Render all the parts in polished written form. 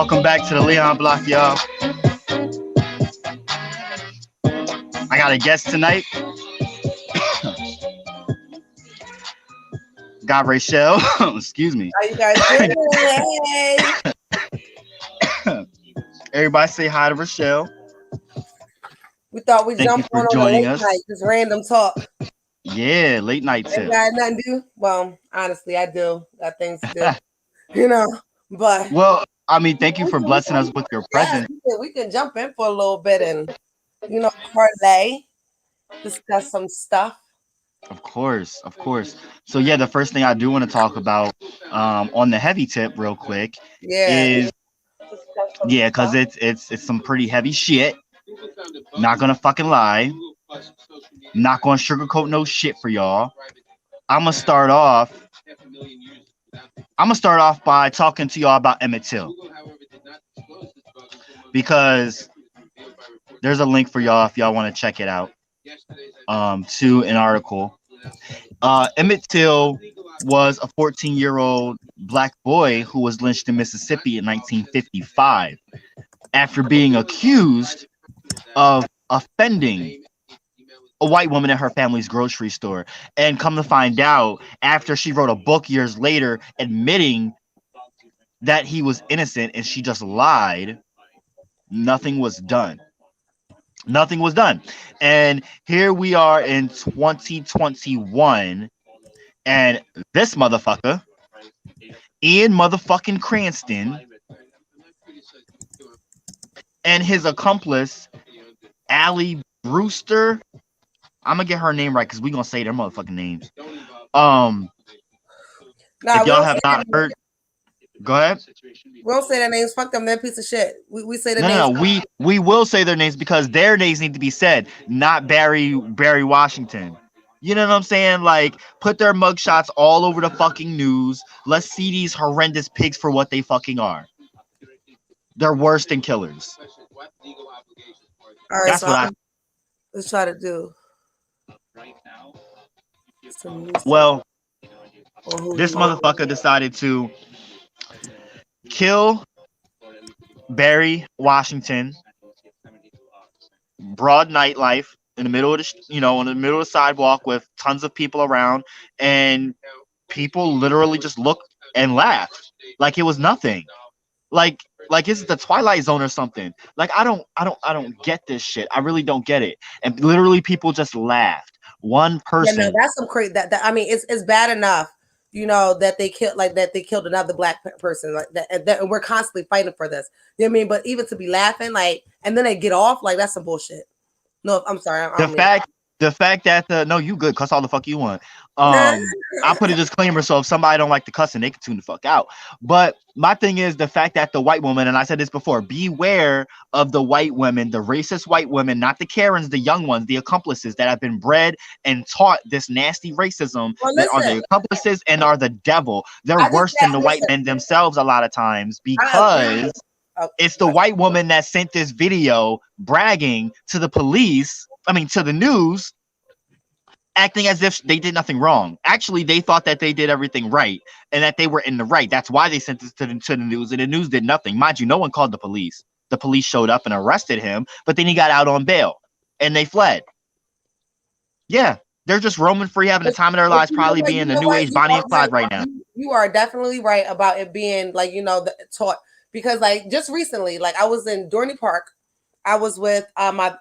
Welcome back to the Leon Block, y'all. I got a guest tonight. Got Raechelle. Excuse me. How you guys doing? Everybody say hi to Raechelle. We thought we'd Thank jump you for on a joining late us. night, just random talk. Yeah, late night tip. Got nothing to do. Well, honestly, I do. Got things to do. But well, I mean, thank you for blessing us with your presence. We can jump in for a little bit and parlay, discuss some stuff. Of course. So yeah, the first thing I do want to talk about on the heavy tip real quick is because it's some pretty heavy shit. Not gonna fucking lie. Not gonna sugarcoat no shit for y'all. I'm gonna start off by talking to y'all about Emmett Till, because there's a link for y'all if y'all want to check it out. To an article. Emmett Till was a 14-year-old black boy who was lynched in Mississippi in 1955 after being accused of offending a white woman at her family's grocery store. And come to find out, after she wrote a book years later admitting that he was innocent and she just lied, nothing was done. And here we are in 2021, and this motherfucker, Ian motherfucking Cranston, and his accomplice, Allie Brewster. I'm gonna get her name right because we're gonna say their motherfucking names. If y'all have not heard, go ahead. We don't say their names. Fuck them. They're a piece of shit. We say their names. No. We will say their names because their names need to be said, not Barry Washington. You know what I'm saying? Like, put their mugshots all over the fucking news. Let's see these horrendous pigs for what they fucking are. They're worse than killers. All right, that's what let's try to do. Well, this motherfucker decided to kill Barry Washington, broad nightlife, in the middle of on the middle of the sidewalk with tons of people around, and people literally just looked and laughed like it was nothing. Like it's the Twilight Zone or something. Like I don't get this shit. I really don't get it. And literally people just laughed. One person. Yeah, no, that's some crazy. That I mean, it's bad enough, that they killed another black person like that, and we're constantly fighting for this. You know what I mean? But even to be laughing and then they get off that's some bullshit. No, I'm sorry. The fact that no, you good. Cuss all the fuck you want. I put a disclaimer so if somebody don't like the cussing, they can tune the fuck out. But my thing is the fact that the white woman, and I said this before, beware of the white women, the racist white women, not the Karens, the young ones, the accomplices that have been bred and taught this nasty racism that are the accomplices and are the devil. They're worse than the white men themselves a lot of times because it's the white woman that sent this video bragging to the police. To the news, acting as if they did nothing wrong. Actually, they thought that they did everything right and that they were in the right. That's why they sent this to the news, and the news did nothing. Mind you, no one called the police. The police showed up and arrested him, but then he got out on bail, and they fled. Yeah, they're just roaming free, having the time of their lives, probably being the new age Bonnie and Clyde right now. You are definitely right about it being taught, because just recently, I was in Dorney Park. I was with my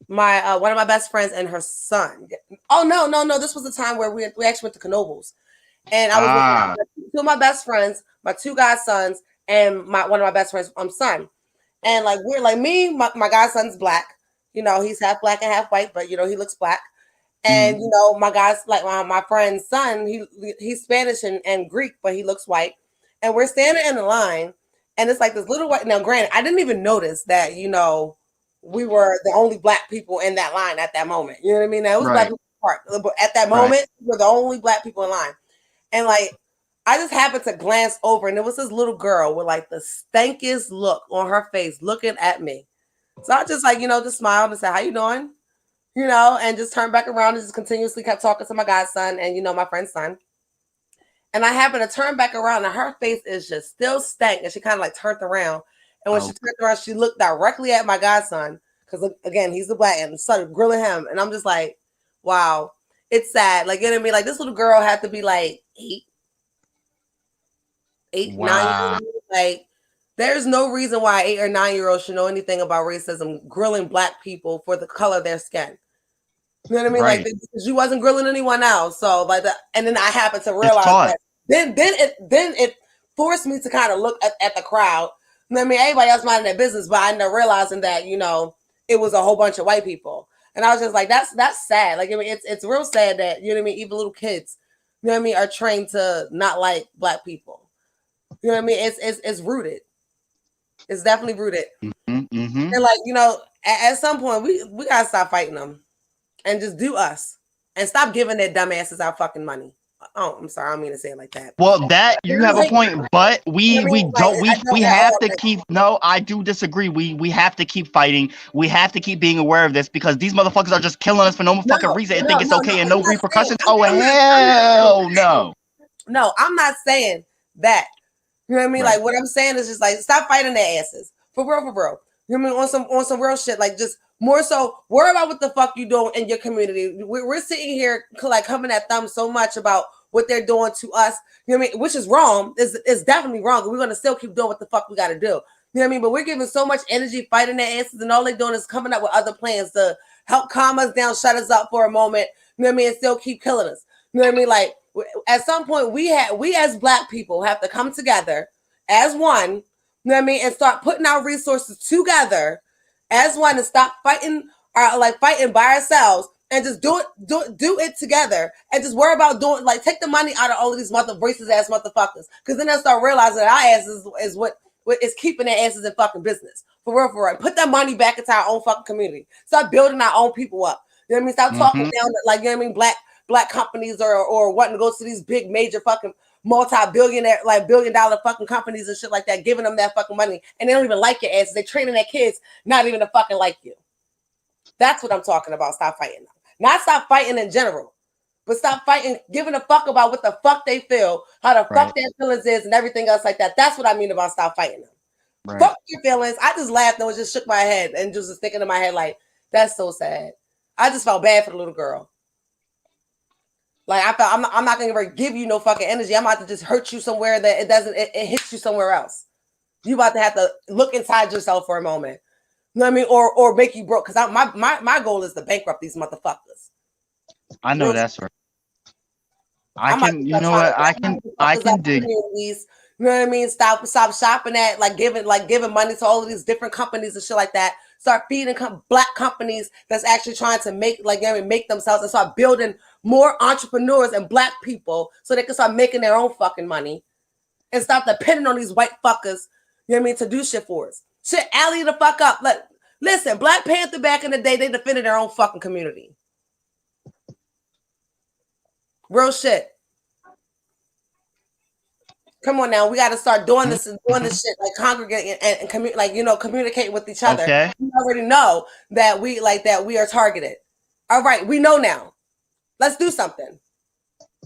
one of my best friends and her son. Oh no! This was the time where we actually went to Knoebels, and I was with two of my best friends, my two godsons, and one of my best friends' son. And we're my godson's black. He's half black and half white, but he looks black. And my guy's my friend's son, he's Spanish and Greek, but he looks white. And we're standing in the line, and it's this little white. Now, granted, I didn't even notice that we were the only black people in that line at that moment. You know what I mean? That was black people part, but at that moment, we were the only black people in line. And I just happened to glance over, and there was this little girl with the stankiest look on her face, looking at me. So I just just smiled and said, "How you doing?" And just turned back around and just continuously kept talking to my godson and my friend's son. And I happened to turn back around, and her face is just still stank. And she kind of like turned around. And when she turned around, she looked directly at my godson. Because again, he's the black and started grilling him. And I'm just like, wow, it's sad. Like, you know what I mean? Like, this little girl had to be like 8, 9. Like, there's no reason why 8 or 9-year-olds should know anything about racism, grilling black people for the color of their skin. You know what I mean? Right. Like, because you wasn't grilling anyone else. So like that, and then I happened to realize that. Then it forced me to kind of look at the crowd. You know what I mean? Everybody else minding their business, but I ended up realizing that, you know, it was a whole bunch of white people. And I was just like, that's sad. Like, I mean, it's real sad that, you know what I mean, even little kids, you know what I mean, are trained to not like black people. You know what I mean? It's rooted. It's definitely rooted. And like, you know, at some point we gotta stop fighting them and just do us and stop giving their dumbasses our fucking money. Oh, I'm sorry, I don't mean to say it like that. Well, that you have a point, but we have to keep. No, I do disagree. We have to keep fighting. We have to keep being aware of this because these motherfuckers are just killing us for no fucking reason and think it's okay and no repercussions. Oh hell no. No, I'm not saying that. You know what I mean? Like, what I'm saying is just like stop fighting their asses for real. You know what I mean? On some real shit, like just more so worry about what the fuck you doing in your community. We're sitting here like coming at them so much about what they're doing to us. You know what I mean? Which is wrong. It's definitely wrong. We're gonna still keep doing what the fuck we gotta do. You know what I mean? But we're giving so much energy fighting their asses, and all they're doing is coming up with other plans to help calm us down, shut us up for a moment. You know what I mean? And still keep killing us. You know what I mean? Like at some point, we as black people have to come together as one. You know what I mean? And start putting our resources together as one and stop fighting by ourselves and just do it together and just worry about doing like take the money out of all of these racist ass motherfuckers. Because then they'll start realizing that our asses is what is keeping their asses in fucking business. For real. Put that money back into our own fucking community. Start building our own people up. You know what I mean? Stop talking down like, you know what I mean, black companies or wanting to go to these big major fucking multi-billionaire, like $billion fucking companies and shit like that, giving them that fucking money, and they don't even like your asses. They're training their kids not even to fucking like you. That's what I'm talking about. Stop fighting them. Not stop fighting in general, but stop fighting, giving a fuck about what the fuck they feel, how the fuck their feelings is, and everything else like that. That's what I mean about stop fighting them. Fuck your feelings. I just laughed and was just shook my head and just was thinking in my head like, that's so sad. I just felt bad for the little girl. Like I felt I'm not gonna give you no fucking energy. I'm about to just hurt you somewhere that it hits you somewhere else. You about to have to look inside yourself for a moment. You know what I mean? Or make you broke. Because my goal is to bankrupt these motherfuckers. I know that's right. I can dig. You know what I mean? Stop shopping at giving money to all of these different companies and shit like that. Start feeding black companies that's actually trying to make themselves and start building more entrepreneurs and black people so they can start making their own fucking money and stop depending on these white fuckers, you know what I mean, to do shit for us. Shit, alley the fuck up. Listen, Black Panther back in the day, they defended their own fucking community. Real shit. Come on now, we got to start doing this shit, like congregating and communicate with each other. Okay. We already know that we are targeted. All right, we know now. Let's do something.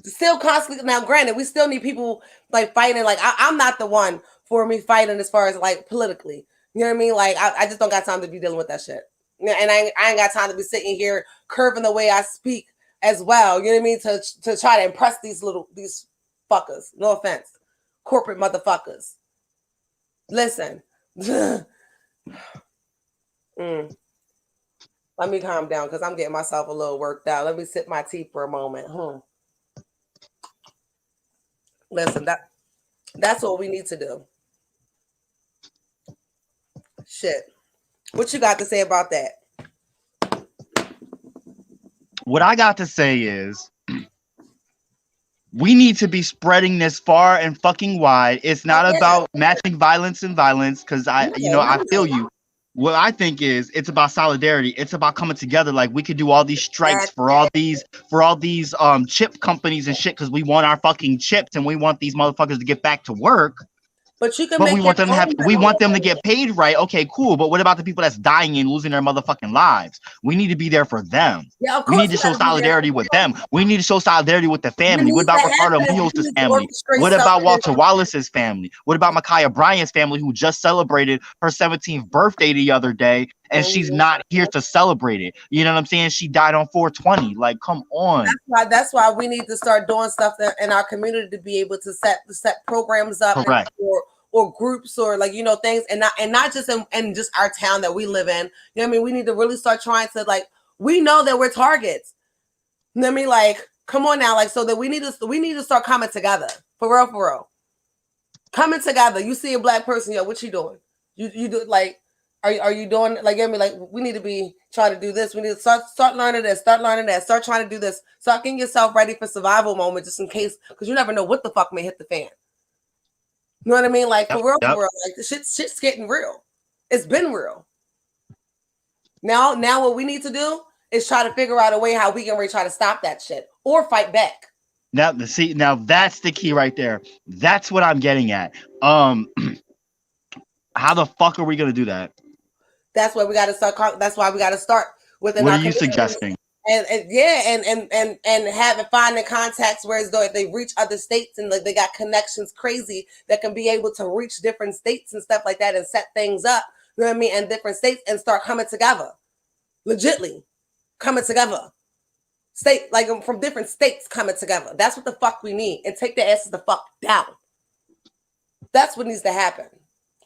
Still constantly now. Granted, we still need people like fighting. Like I'm not the one for me fighting as far as like politically. You know what I mean? Like I just don't got time to be dealing with that shit. And I ain't got time to be sitting here curving the way I speak as well. You know what I mean? To try to impress these fuckers. No offense. Corporate motherfuckers. Listen. Let me calm down because I'm getting myself a little worked out. Let me sip my tea for a moment. Listen, that's what we need to do. Shit. What you got to say about that? What I got to say is we need to be spreading this far and fucking wide. It's not about matching violence and violence because I feel you. What I think is it's about solidarity. It's about coming together. Like we could do all these strikes for all these chip companies and shit because we want our fucking chips and we want these motherfuckers to get back to work. But you can But we make your want them to own have, we minimum want them to get paid right. Okay, cool. But what about the people that's dying and losing their motherfucking lives? We need to show solidarity with them. We need to be there for them. We need to show solidarity with them. Yeah, of We course need you to got show to be there. solidarity with the family. What about Ricardo Muñoz's What family? needs What to about happen is Makaya you need to Bryant's orchestrate family? What something. about Walter Wallace's family, who just celebrated her 17th birthday the other day, and she's not here to celebrate it? You know what I'm saying? She died on 420. Like, come on. That's why we need to start doing stuff in our community to be able to set programs up and Correct. or groups or like things and not just in just our town that we live in. You know what I mean? We need to really start trying to like we know that we're targets. You know what I mean? Like, come on now, like so that we need to start coming together. For real. Coming together. You see a black person, yo, what you doing? You do like are you doing like you know what I mean? Like we need to be trying to do this. We need to start learning this, start learning that, start trying to do this. Start getting yourself ready for survival moment just in case, because you never know what the fuck may hit the fan. You know what I mean? Like for real, like the shit's getting real. It's been real. Now what we need to do is try to figure out a way how we can really try to stop that shit or fight back. Now that's the key right there. That's what I'm getting at. How the fuck are we gonna do that? That's where we got to start. That's why we got to start within what our are you community. suggesting? And having finding contacts where as though if they reach other states and like they got connections crazy that can be able to reach different states and stuff like that and set things up. You know what I mean? And different states and start coming together, legitly coming together. State like from different states coming together. That's what the fuck we need, and take their asses the fuck down. That's what needs to happen.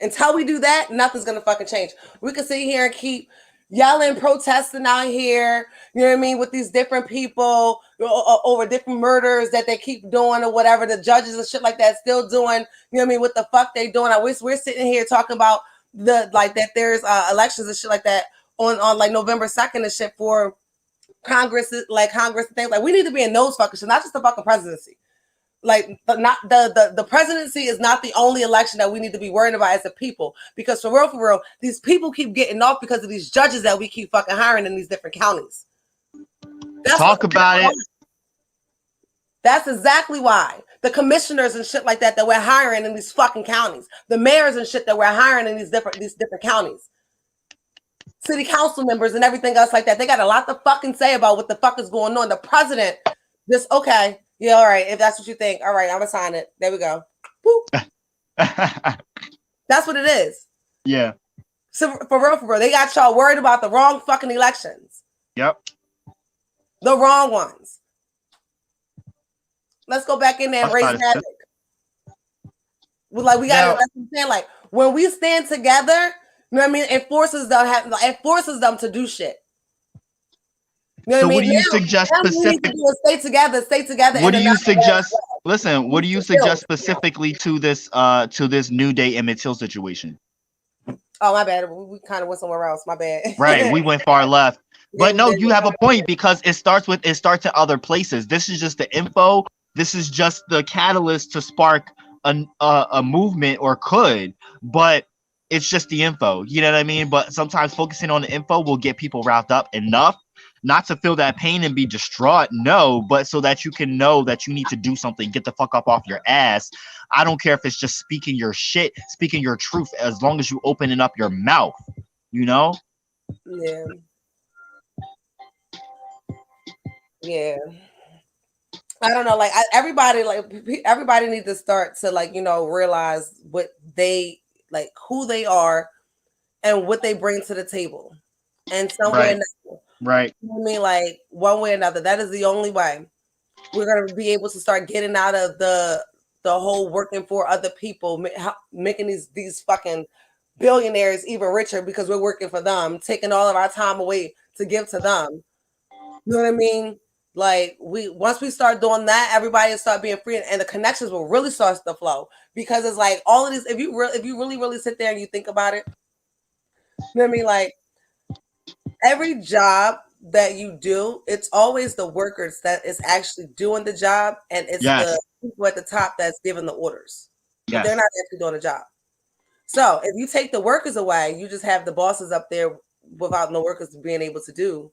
Until we do that, nothing's gonna fucking change. We can sit here and keep yelling, protesting out here, you know what I mean, with these different people over different murders that they keep doing or whatever. The judges and shit like that still doing, you know what I mean, what the fuck they doing. I wish we're sitting here talking about the like that there's elections and shit like that on like November 2nd and shit for Congress and things. Like we need to be in those fucking shit, not just the fucking presidency. Like not the presidency is not the only election that we need to be worrying about as a people, because for real, these people keep getting off because of these judges that we keep fucking hiring in these different counties. Talk about it. That's exactly why the commissioners and shit like that we're hiring in these fucking counties, the mayors and shit that we're hiring in these different counties, city council members and everything else like that. They got a lot to fucking say about what the fuck is going on. The president just okay. Yeah, all right. If that's what you think, all right, I'm gonna sign it. There we go. That's what it is. Yeah. So for real, they got y'all worried about the wrong fucking elections. Yep. The wrong ones. Let's go back in there and raise havoc. We got to. That's what I'm saying. Like when we stand together, you know what I mean. It forces them to do shit. You know so what do you suggest specifically? Stay together. What do you suggest? Listen, what do you suggest specifically to this New Day Emmett Till situation? Oh, my bad. We kind of went somewhere else. My bad. Right, we went far left. But no, you have a point, because it starts in other places. This is just the info. This is just the catalyst to spark a movement, or could, but it's just the info. You know what I mean? But sometimes focusing on the info will get people riled up enough not to feel that pain and be distraught, no, but so that you can know that you need to do something, get the fuck up off your ass. I don't care if it's just speaking your shit, speaking your truth, as long as you opening up your mouth, you know? Yeah. Yeah. I don't know, like everybody needs to start to realize what they like, who they are and what they bring to the table. And somewhere right. You know what I mean, like one way or another. That is the only way we're gonna be able to start getting out of the whole working for other people, making these fucking billionaires even richer because we're working for them, taking all of our time away to give to them. You know what I mean? Like once we start doing that, everybody will start being free, and the connections will really start to flow, because it's like all of these. If you really sit there and you think about it, you know what I mean? Like every job that you do, it's always the workers that is actually doing the job, and it's the people at the top that's giving the orders. But they're not actually doing the job. So if you take the workers away, you just have the bosses up there without no workers being able to do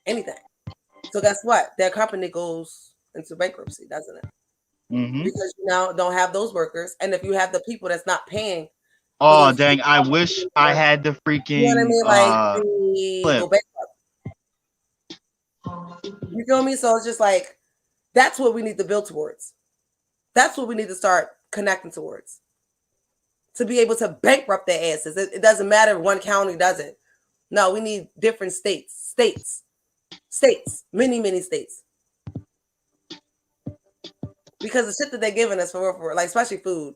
anything. So guess what? Their company goes into bankruptcy, doesn't it? because you now don't have those workers, and if you have the people that's not paying for Oh those, dang! I wish I had the you know what I freaking mean? Like they clip. go bankrupt. You feel me? So it's just like that's what we need to build towards. That's what we need to start connecting towards to be able to bankrupt their asses. It doesn't matter if one county does it. No, we need different states, many states. Because the shit that they're giving us for like especially food.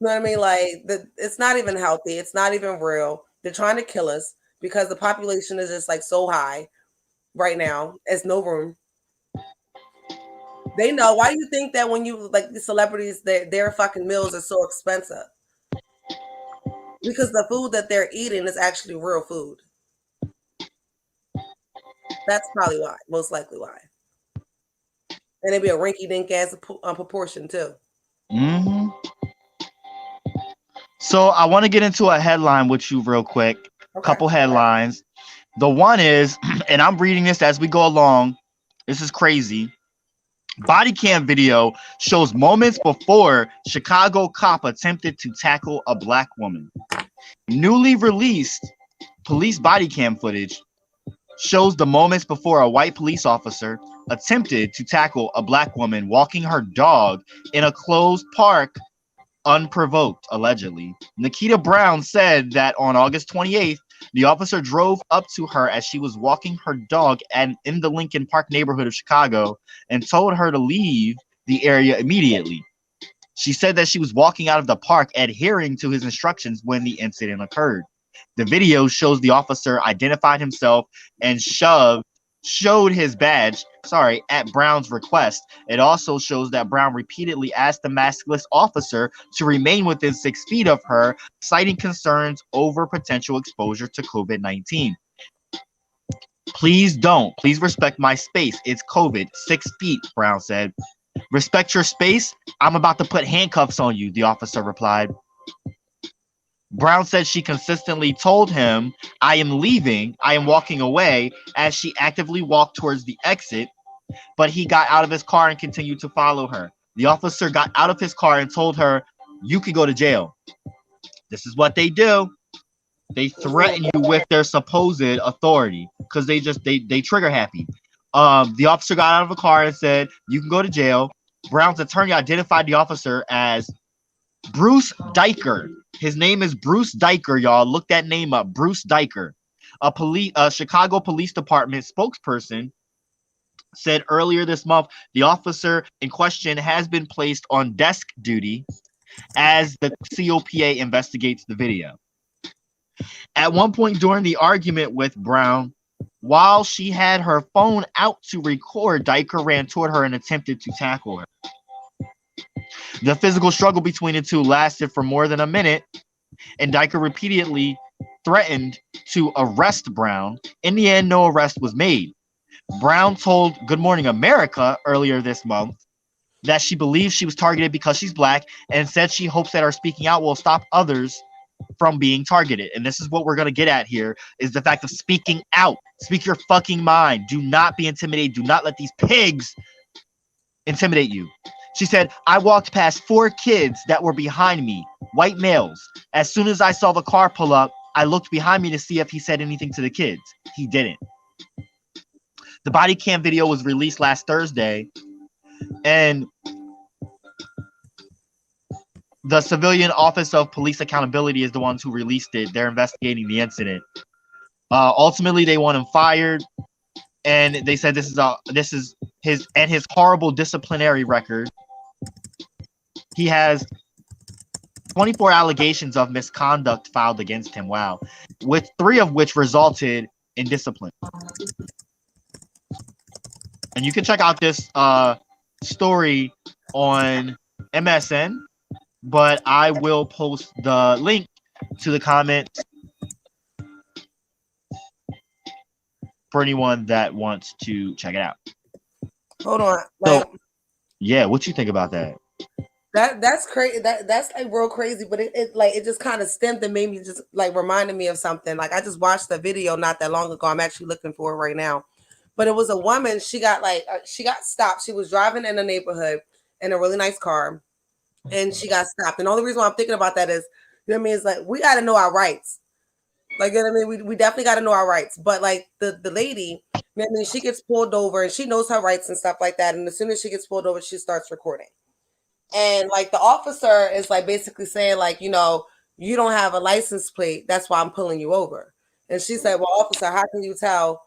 You know what I mean? Like it's not even healthy. It's not even real. They're trying to kill us because the population is just like so high right now. There's no room. They know. Why do you think that when you like the celebrities, their fucking meals are so expensive? Because the food that they're eating is actually real food. That's probably why. Most likely why. And it'd be a rinky dink ass proportion too. Mm-hmm. So I want to get into a headline with you real quick. Okay. Couple headlines. The one is, and I'm reading this as we go along. This is crazy. Body cam video shows moments before Chicago cop attempted to tackle a black woman. Newly released police body cam footage shows the moments before a white police officer attempted to tackle a black woman walking her dog in a closed park unprovoked, allegedly. Nikita Brown said that on August 28th, the officer drove up to her as she was walking her dog in the Lincoln Park neighborhood of Chicago and told her to leave the area immediately. She said that she was walking out of the park adhering to his instructions when the incident occurred. The video shows the officer identified himself and showed his badge, at Brown's request. It also shows that Brown repeatedly asked the maskless officer to remain within 6 feet of her, citing concerns over potential exposure to COVID-19. Please don't. Please respect my space. It's COVID. 6 feet, Brown said. Respect your space? I'm about to put handcuffs on you, the officer replied. Brown said she consistently told him, I am leaving, I am walking away, as she actively walked towards the exit, but he got out of his car and continued to follow her. The officer got out of his car and told her, you could go to jail. This is what they do. They threaten you with their supposed authority because they trigger happy. The officer got out of a car and said, you can go to jail. Brown's attorney identified the officer as Bruce Diker. His name is Bruce Diker, y'all. Look that name up, Bruce Diker. A Chicago Police Department spokesperson said earlier this month the officer in question has been placed on desk duty as the COPA investigates the video. At one point during the argument with Brown, while she had her phone out to record, Diker ran toward her and attempted to tackle her. The physical struggle between the two lasted for more than a minute, and Diker repeatedly threatened to arrest Brown. In the end, no arrest was made. Brown told Good Morning America earlier this month that she believes she was targeted because she's black and said she hopes that her speaking out will stop others from being targeted. And this is what we're going to get at here, is the fact of speaking out. Speak your fucking mind. Do not be intimidated. Do not let these pigs intimidate you. She said, I walked past 4 kids that were behind me, white males. As soon as I saw the car pull up, I looked behind me to see if he said anything to the kids. He didn't. The body cam video was released last Thursday, and the Civilian Office of Police Accountability is the ones who released it. They're investigating the incident. Ultimately, they want him fired, and they said this is his horrible disciplinary record. He has 24 allegations of misconduct filed against him. Wow, with 3 of which resulted in discipline. And you can check out this story on MSN, but I will post the link to the comments for anyone that wants to check it out. Hold on. Like, so, yeah, what you think about that? That's crazy. That's like real crazy, but it just kind of stemmed and made me just like reminded me of something. Like I just watched the video not that long ago. I'm actually looking for it right now. But it was a woman. She got stopped. She was driving in a neighborhood, in a really nice car, and she got stopped. And the only reason why I'm thinking about that is, you know what I mean? It's like we got to know our rights. Like, you know what I mean? We definitely got to know our rights. But like the lady, you know what I mean, she gets pulled over and she knows her rights and stuff like that. And as soon as she gets pulled over, she starts recording. And like the officer is like basically saying like, you know, you don't have a license plate. That's why I'm pulling you over. And she said, well, officer, how can you tell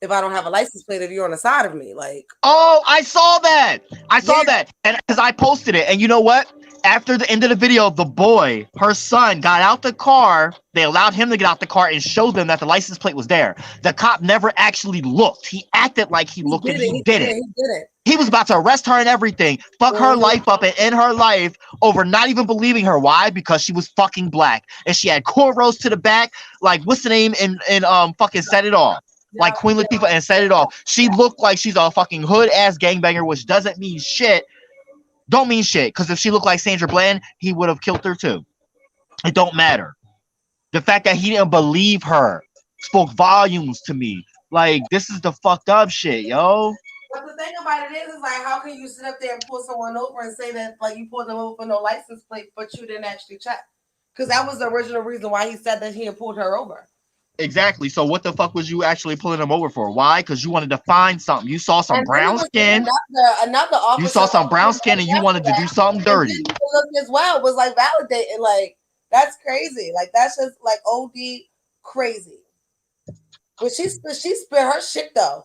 if I don't have a license plate if you're on the side of me? Like, oh, I saw that. I saw that. And because I posted it. And you know what? After the end of the video, the boy, her son, got out the car. They allowed him to get out the car and showed them that the license plate was there. The cop never actually looked. He acted like he looked and he didn't. He was about to arrest her and everything, fuck her life up and end her life over not even believing her. Why? Because she was fucking black and she had cornrows to the back. Like, what's the name in fucking Set It Off? Like Queen Latifah and Set It Off. She looked like she's a fucking hood ass gangbanger, which doesn't mean shit. Don't mean shit, because if she looked like Sandra Bland, he would have killed her too. It don't matter. The fact that he didn't believe her spoke volumes to me. Like, this is the fucked up shit, yo. But the thing about it is like, how can you sit up there and pull someone over and say that like you pulled them over for no license plate, but you didn't actually check? Because that was the original reason why he said that he had pulled her over. Exactly. So what the fuck was you actually pulling him over for? Why? Because you wanted to find something. You saw some brown skin. Another officer. You saw some brown skin and you wanted to do something dirty. Look as well was like validating. Like, that's crazy. Like, that's just like OD crazy. But she spit her shit though.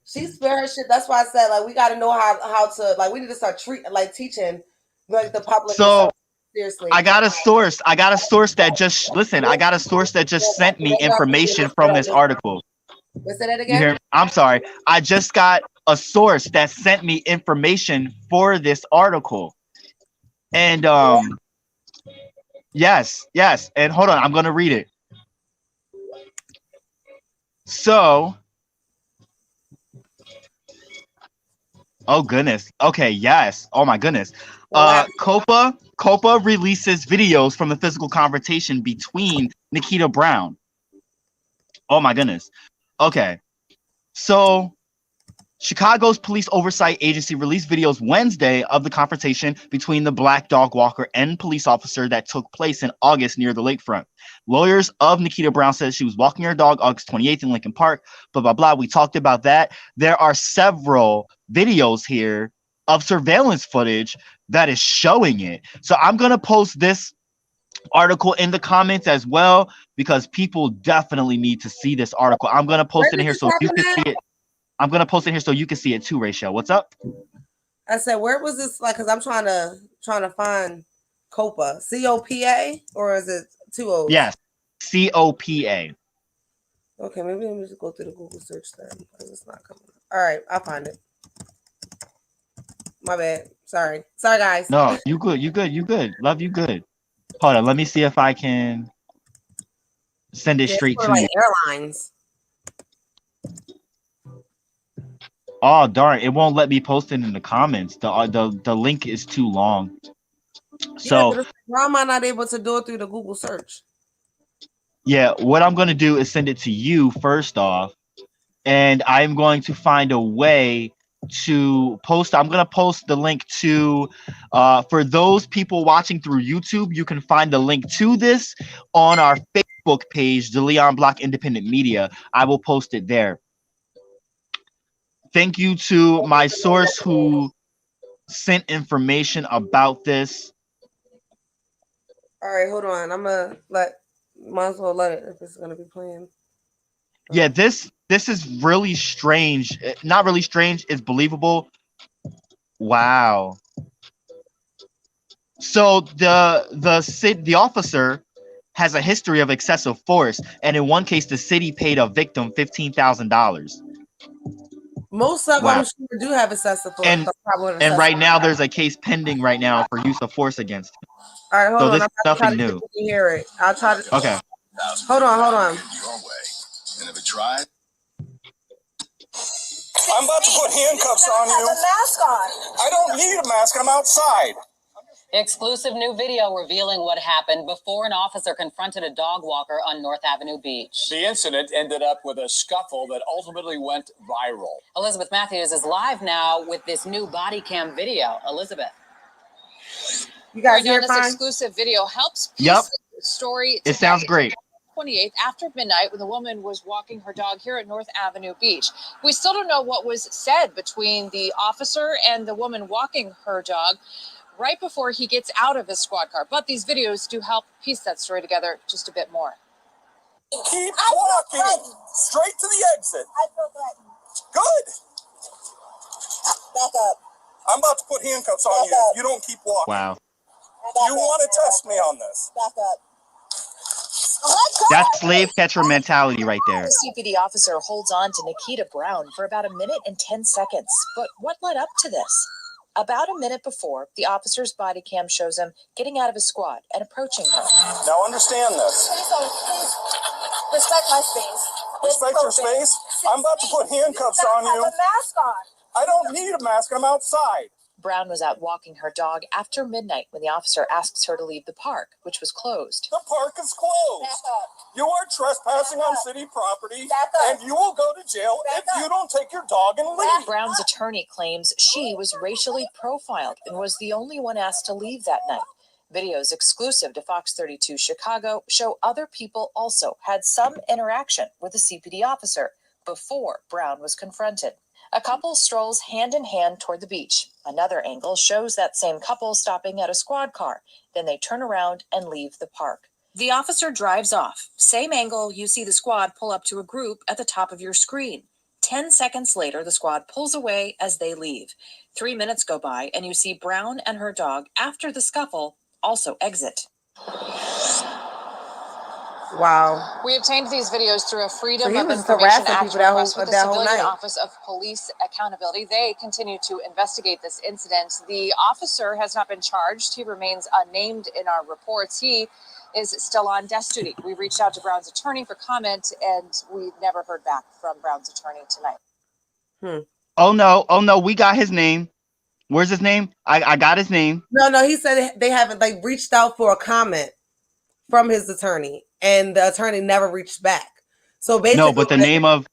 She spit her shit. That's why I said like we got to know how to like we need to start teaching like the public. So seriously, I got a source that just I got a source that just sent me information from this article. Say that again. I'm sorry. I just got a source that sent me information for this article. And yes. And hold on, I'm gonna read it. So, oh goodness. Okay, yes. Oh my goodness. Copa releases videos from the physical confrontation between Nikita Brown. Oh my goodness. Okay. So, Chicago's Police Oversight Agency released videos Wednesday of the confrontation between the black dog walker and police officer that took place in August near the lakefront. Lawyers of Nikita Brown said she was walking her dog August 28th in Lincoln Park, blah, blah, blah. We talked about that. There are several videos here of surveillance footage that is showing it. So I'm going to post this article in the comments as well because people definitely need to see this article. I'm going to post it in here so you can see it. I'm gonna post it here so you can see it too, Raechelle. What's up? I said, where was this? Like, cause I'm trying to find Copa, COPA, or is it 2 O's? Yes, COPA. Okay, maybe let me just go through the Google search then, because it's not coming up. All right, I'll find it. My bad. Sorry, guys. No, you good. Love you good. Hold on, let me see if I can send it straight to you. Airlines. Oh darn! It won't let me post it in the comments. The link is too long. So why am I not able to do it through the Google search? Yeah, what I'm going to do is send it to you first off, and I'm going to find a way to post. I'm going to post the link to for those people watching through YouTube. You can find the link to this on our Facebook page, the Leon Block Independent Media. I will post it there. Thank you to my source who sent information about this. All right, hold on. I'm gonna might as well let it if it's gonna be playing. Yeah, this is really strange. Not really strange, it's believable. Wow. So the officer has a history of excessive force, and in one case the city paid a victim $15,000. Most of them do have excessive force. And right now there's a case pending right now for use of force against him. All right, hold on. This is nothing new. Hear it. I'll try to. Okay. Hold on. Your way. And if it tries, I'm about to put handcuffs on you. Have a mask on. I don't need a mask. I'm outside. Exclusive new video revealing what happened before an officer confronted a dog walker on North Avenue Beach. The incident ended up with a scuffle that ultimately went viral. Elizabeth Matthews is live now with this new body cam video. Elizabeth. You guys hear this fine? exclusive video helps piece Yep. the story. It sounds great. 28th after midnight when the woman was walking her dog here at North Avenue Beach. We still don't know what was said between the officer and the woman walking her dog right before he gets out of his squad car. But these videos do help piece that story together just a bit more. Keep walking straight to the exit. I feel threatened. Good. Back up. I'm about to put handcuffs on Back you up. if you don't keep walking. Wow. Back You up. want to test me on this? Back up. That's slave catcher mentality right there. The CPD officer holds on to Nikita Brown for about 1 minute and 10 seconds. But what led up to this? About a minute before, the officer's body cam shows him getting out of his squad and approaching her. Now understand this. Please respect my space. Respect your space. I'm about to put handcuffs on I you. have a mask on. I don't need a mask. I'm outside. Brown was out walking her dog after midnight when the officer asks her to leave the park, which was closed. The park is Back closed. up. You are trespassing Back on up. city property, Back up. and you will go to jail Back if up. you don't take your dog and leave. Brown's attorney claims she was racially profiled and was the only one asked to leave that night. Videos exclusive to Fox 32 Chicago show other people also had some interaction with the CPD officer before Brown was confronted. A couple strolls hand in hand toward the beach. Another angle shows that same couple stopping at a squad car. Then they turn around and leave the park. The officer drives off. Same angle, you see the squad pull up to a group at the top of your screen. 10 seconds later, the squad pulls away as they leave. 3 minutes go by, and you see Brown and her dog, after the scuffle, also exit. Wow. We obtained these videos through a Freedom So he of was Information harassing Act people that request whole- with the that whole Civilian night. Office of Police Accountability. They continue to investigate this incident. The officer has not been charged. He remains unnamed in our reports. He is still on desk duty. We reached out to Brown's attorney for comment, and we never heard back from Brown's attorney tonight. Oh no, we got his name. Where's his name? I got his name. No, he said they haven't like reached out for a comment from his attorney, and the attorney never reached back. So basically, No, but the name of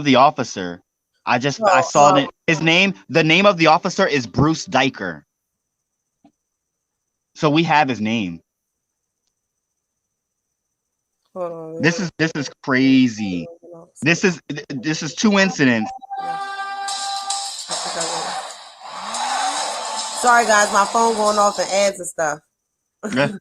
the officer. I saw it. His name. The name of the officer is Bruce Diker. So we have his name. This is crazy. This is 2 incidents. Sorry, guys, my phone going off and ads and stuff. Yeah.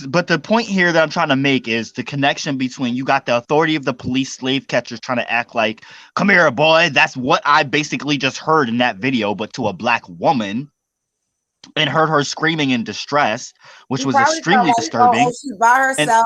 But the point here that I'm trying to make is the connection between you got the authority of the police slave catchers trying to act like, come here, boy. That's what I basically just heard in that video, but to a black woman, and heard her screaming in distress, which was extremely disturbing. She's by herself.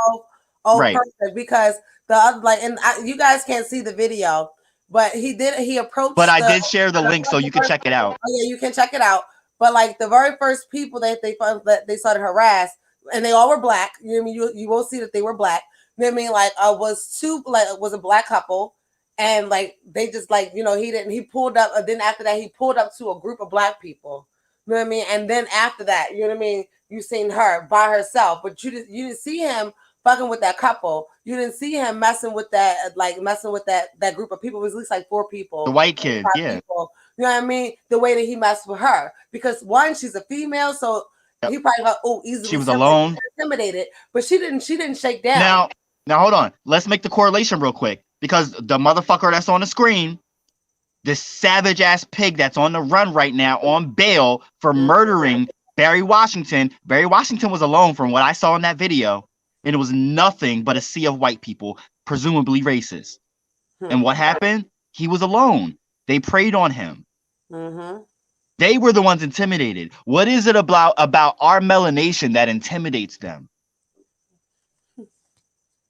Right. Perfect. Because the other, you guys can't see the video, but he approached. But I did share the link so you can check it out. Oh yeah, you can check it out. But like the very first people that they started harass, and they all were black. You know what I mean? You won't see that they were black. You know what I mean? Like was a black couple, and like they just like he pulled up. And then after that, he pulled up to a group of black people. You know what I mean? And then after that, you know what I mean? You seen her by herself, but you didn't see him fucking with that couple. You didn't see him messing with that group of people. It was at least like 4 people. The white kid, yeah. People. You know what I mean? The way that he messed with her, because one, she's a female, so he probably got easily. She was alone, intimidated, but she didn't shake down. Now hold on. Let's make the correlation real quick, because the motherfucker that's on the screen, this savage ass pig that's on the run right now on bail for murdering Barry Washington. Barry Washington was alone from what I saw in that video, and it was nothing but a sea of white people, presumably racist. And what happened? He was alone. They preyed on him. Mm-hmm. They were the ones intimidated. What is it about our melanation that intimidates them?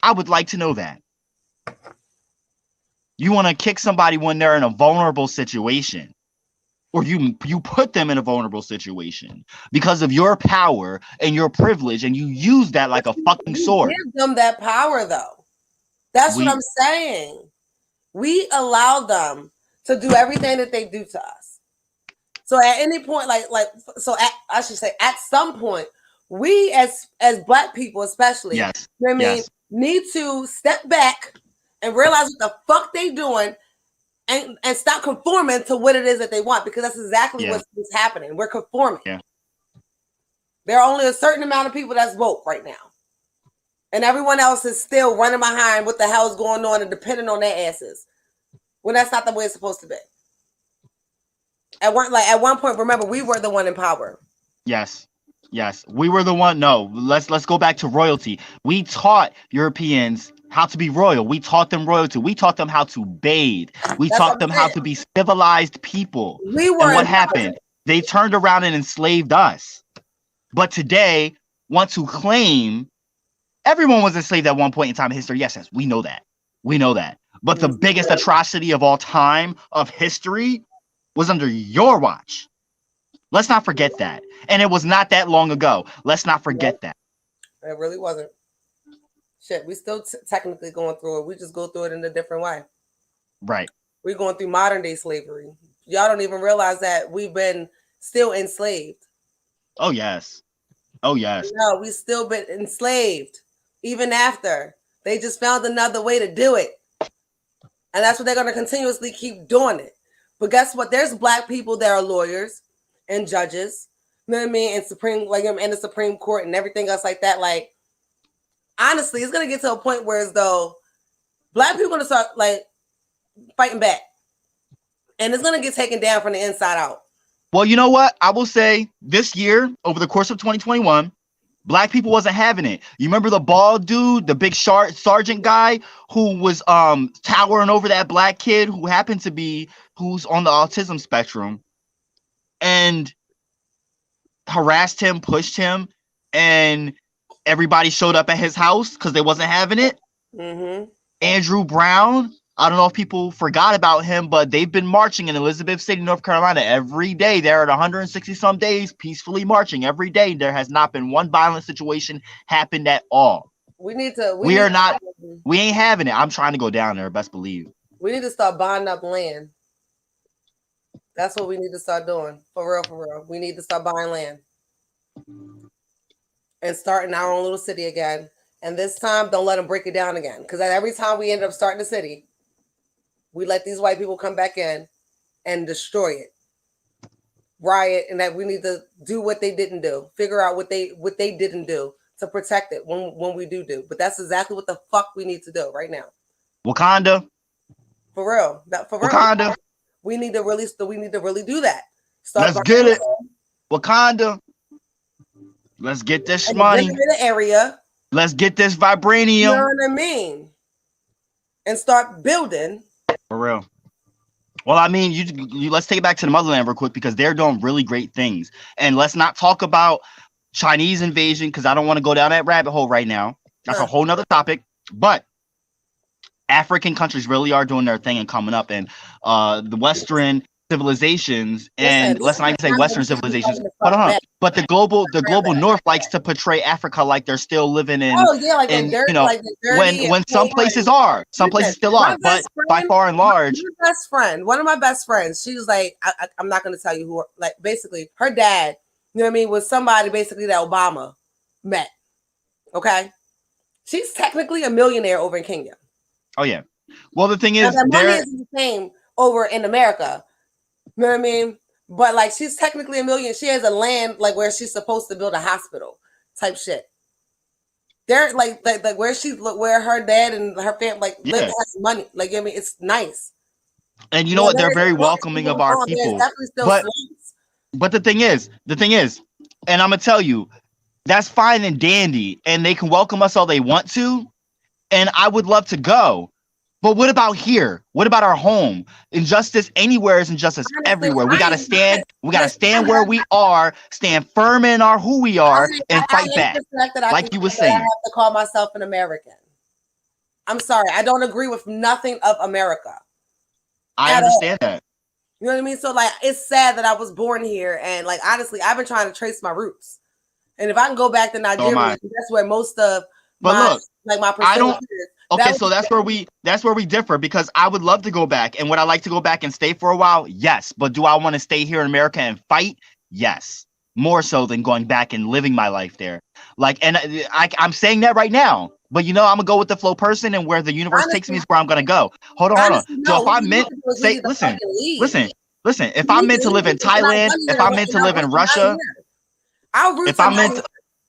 I would like to know that. You want to kick somebody when they're in a vulnerable situation, or you put them in a vulnerable situation because of your power and your privilege, and you use that like a fucking sword. Give them that power, though. That's what I'm saying. We allow them to do everything that they do to us. So at any point, I should say, at some point, we as Black people, especially, yes, you know what I mean, need to step back and realize what the fuck they doing, and stop conforming to what it is that they want, because that's exactly what's happening. We're conforming. Yeah. There are only a certain amount of people that's woke right now. And everyone else is still running behind what the hell is going on and depending on their asses. When that's not the way it's supposed to be. At one point, remember, we were the one in power. Yes. We were the one. No, let's go back to royalty. We taught Europeans how to be royal. We taught them royalty. We taught them how to bathe. We taught them how to be civilized people. We were. And what happened? They turned around and enslaved us. But today, want to claim everyone was enslaved at one point in time in history. Yes, we know that. But the biggest atrocity of all time of history was under your watch. Let's not forget that. And it was not that long ago. Let's not forget that. It really wasn't. Shit, we still technically going through it. We just go through it in a different way. Right. We're going through modern day slavery. Y'all don't even realize that we've been still enslaved. Oh, yes. No, we still been enslaved. Even after. They just found another way to do it. And that's what they're going to continuously keep doing it. But guess what? There's Black people that are lawyers and judges, you know what I mean, and and the Supreme Court and everything else like that. Like, honestly, it's gonna get to a point where as though Black people are gonna start like fighting back, and it's gonna get taken down from the inside out. Well, you know what? I will say this year, over the course of 2021, Black people wasn't having it. You remember the bald dude, the big sergeant guy who was towering over that Black kid who's on the autism spectrum, and harassed him, pushed him, and everybody showed up at his house because they wasn't having it. Mm-hmm. Andrew Brown, I don't know if people forgot about him, but they've been marching in Elizabeth City, North Carolina every day. They're at 160 some days peacefully marching every day. There has not been one violent situation happened at all. We ain't having it. I'm trying to go down there, best believe. We need to start buying up land. That's what we need to start doing. For real. We need to start buying land. And starting our own little city again. And this time, don't let them break it down again. Because every time we end up starting a city, we let these white people come back in and destroy it. Riot. And that we need to do what they didn't do. Figure out what they didn't do to protect it when we do. But that's exactly what the fuck we need to do right now. Wakanda. For real. Wakanda. We need to really do that. Let's get it. Wakanda. Let's get this money. The area. Let's get this vibranium. You know what I mean? And start building. For real. Well, I mean, you let's take it back to the motherland real quick, because they're doing really great things. And let's not talk about Chinese invasion, because I don't want to go down that rabbit hole right now. That's a whole nother topic. But African countries really are doing their thing and coming up, and the Western civilizations, and let's not even say Western civilizations, but the global North likes to portray Africa like they're still living in, when some places are, some places still are, but by far and large. One of my best friends, she was like, I'm not going to tell you who, like, basically her dad, you know what I mean, was somebody basically that Obama met. Okay, she's technically a millionaire over in Kenya. Oh yeah. Well, the thing is, money isn't the same over in America. You know what I mean? But like, she's technically a million. She has a land like where she's supposed to build a hospital type shit. They're like where her dad and her family live, has money. Like, I mean, it's nice. And you know what? They're very welcoming of our people. But the thing is, and I'm gonna tell you, that's fine and dandy, and they can welcome us all they want to. And I would love to go. But what about here? What about our home? Injustice anywhere is injustice everywhere. We gotta stand. We gotta stand where we are, stand firm in who we are, and fight back. Like you were saying, I have to call myself an American. I'm sorry, I don't agree with nothing of America. I understand that. You know what I mean? So like, it's sad that I was born here, and like, honestly, I've been trying to trace my roots. And if I can go back to Nigeria, that's where most of my percentage is. Okay, so that's where we differ, because I would love to go back, and would I like to go back and stay for a while? Yes, but do I want to stay here in America and fight? Yes, more so than going back and living my life there. Like, and I'm saying that right now, but I'm gonna go with the flow person, and where the universe takes me is where I'm gonna go. Hold on. So if I meant listen, if I'm meant to live in Thailand, if I'm meant to live in Russia, if I'm meant to,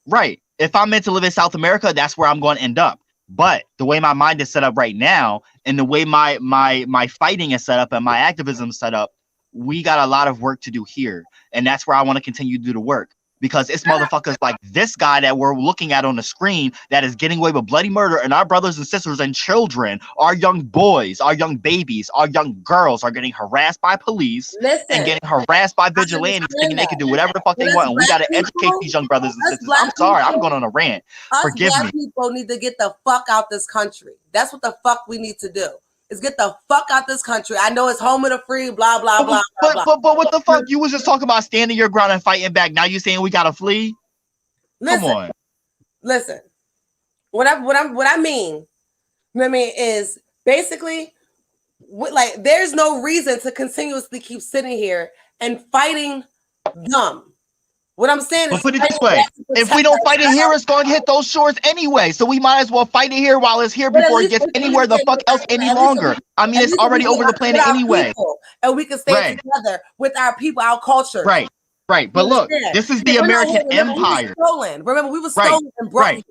right, if I'm meant to live in South America, that's where I'm going to end up. But the way my mind is set up right now, and the way my fighting is set up and my activism is set up, we got a lot of work to do here. And that's where I want to continue to do the work. Because it's motherfuckers like this guy that we're looking at on the screen that is getting away with bloody murder, and our brothers and sisters and children, our young boys, our young babies, our young girls are getting harassed by police and getting harassed by vigilantes, thinking they can do whatever the fuck they want. And we got to educate these young brothers and sisters. I'm sorry, I'm going on a rant. Forgive me. People need to get the fuck out this country. That's what the fuck we need to do. Is get the fuck out this country. I know it's home of the free, blah, blah, blah. But what the fuck? You was just talking about standing your ground and fighting back. Now you saying we gotta flee? Come on. Listen. What I mean is basically, like, there's no reason to continuously keep sitting here and fighting dumb. What I'm saying is, put it this way: if we don't fight it here, it's going to hit those shores anyway. So we might as well fight it here while it's here before it gets anywhere the fuck else any longer. I mean, it's already over the planet anyway. And we can stay together with our people, our culture. Right. But look, this is the American Empire. Remember, we were stolen and broken.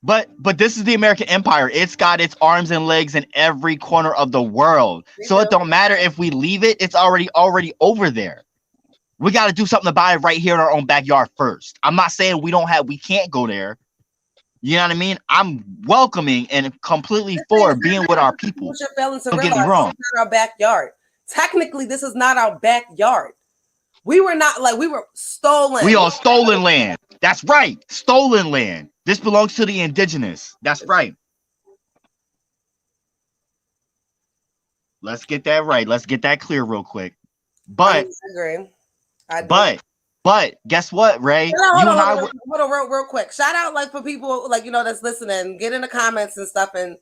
But this is the American Empire. It's got its arms and legs in every corner of the world. So it don't matter if we leave it; it's already over there. We got to do something about it right here in our own backyard first. I'm not saying we can't go there. You know what I mean? I'm welcoming and completely for being with our people. Don't get me wrong. This is not our backyard. Technically, this is not our backyard. We were stolen. We are stolen land. That's right. Stolen land. This belongs to the indigenous. That's right. Let's get that right. Let's get that clear real quick. But I agree. But guess what, Ray? Hold on, real quick. Shout out, like, for people like that's listening. Get in the comments and stuff and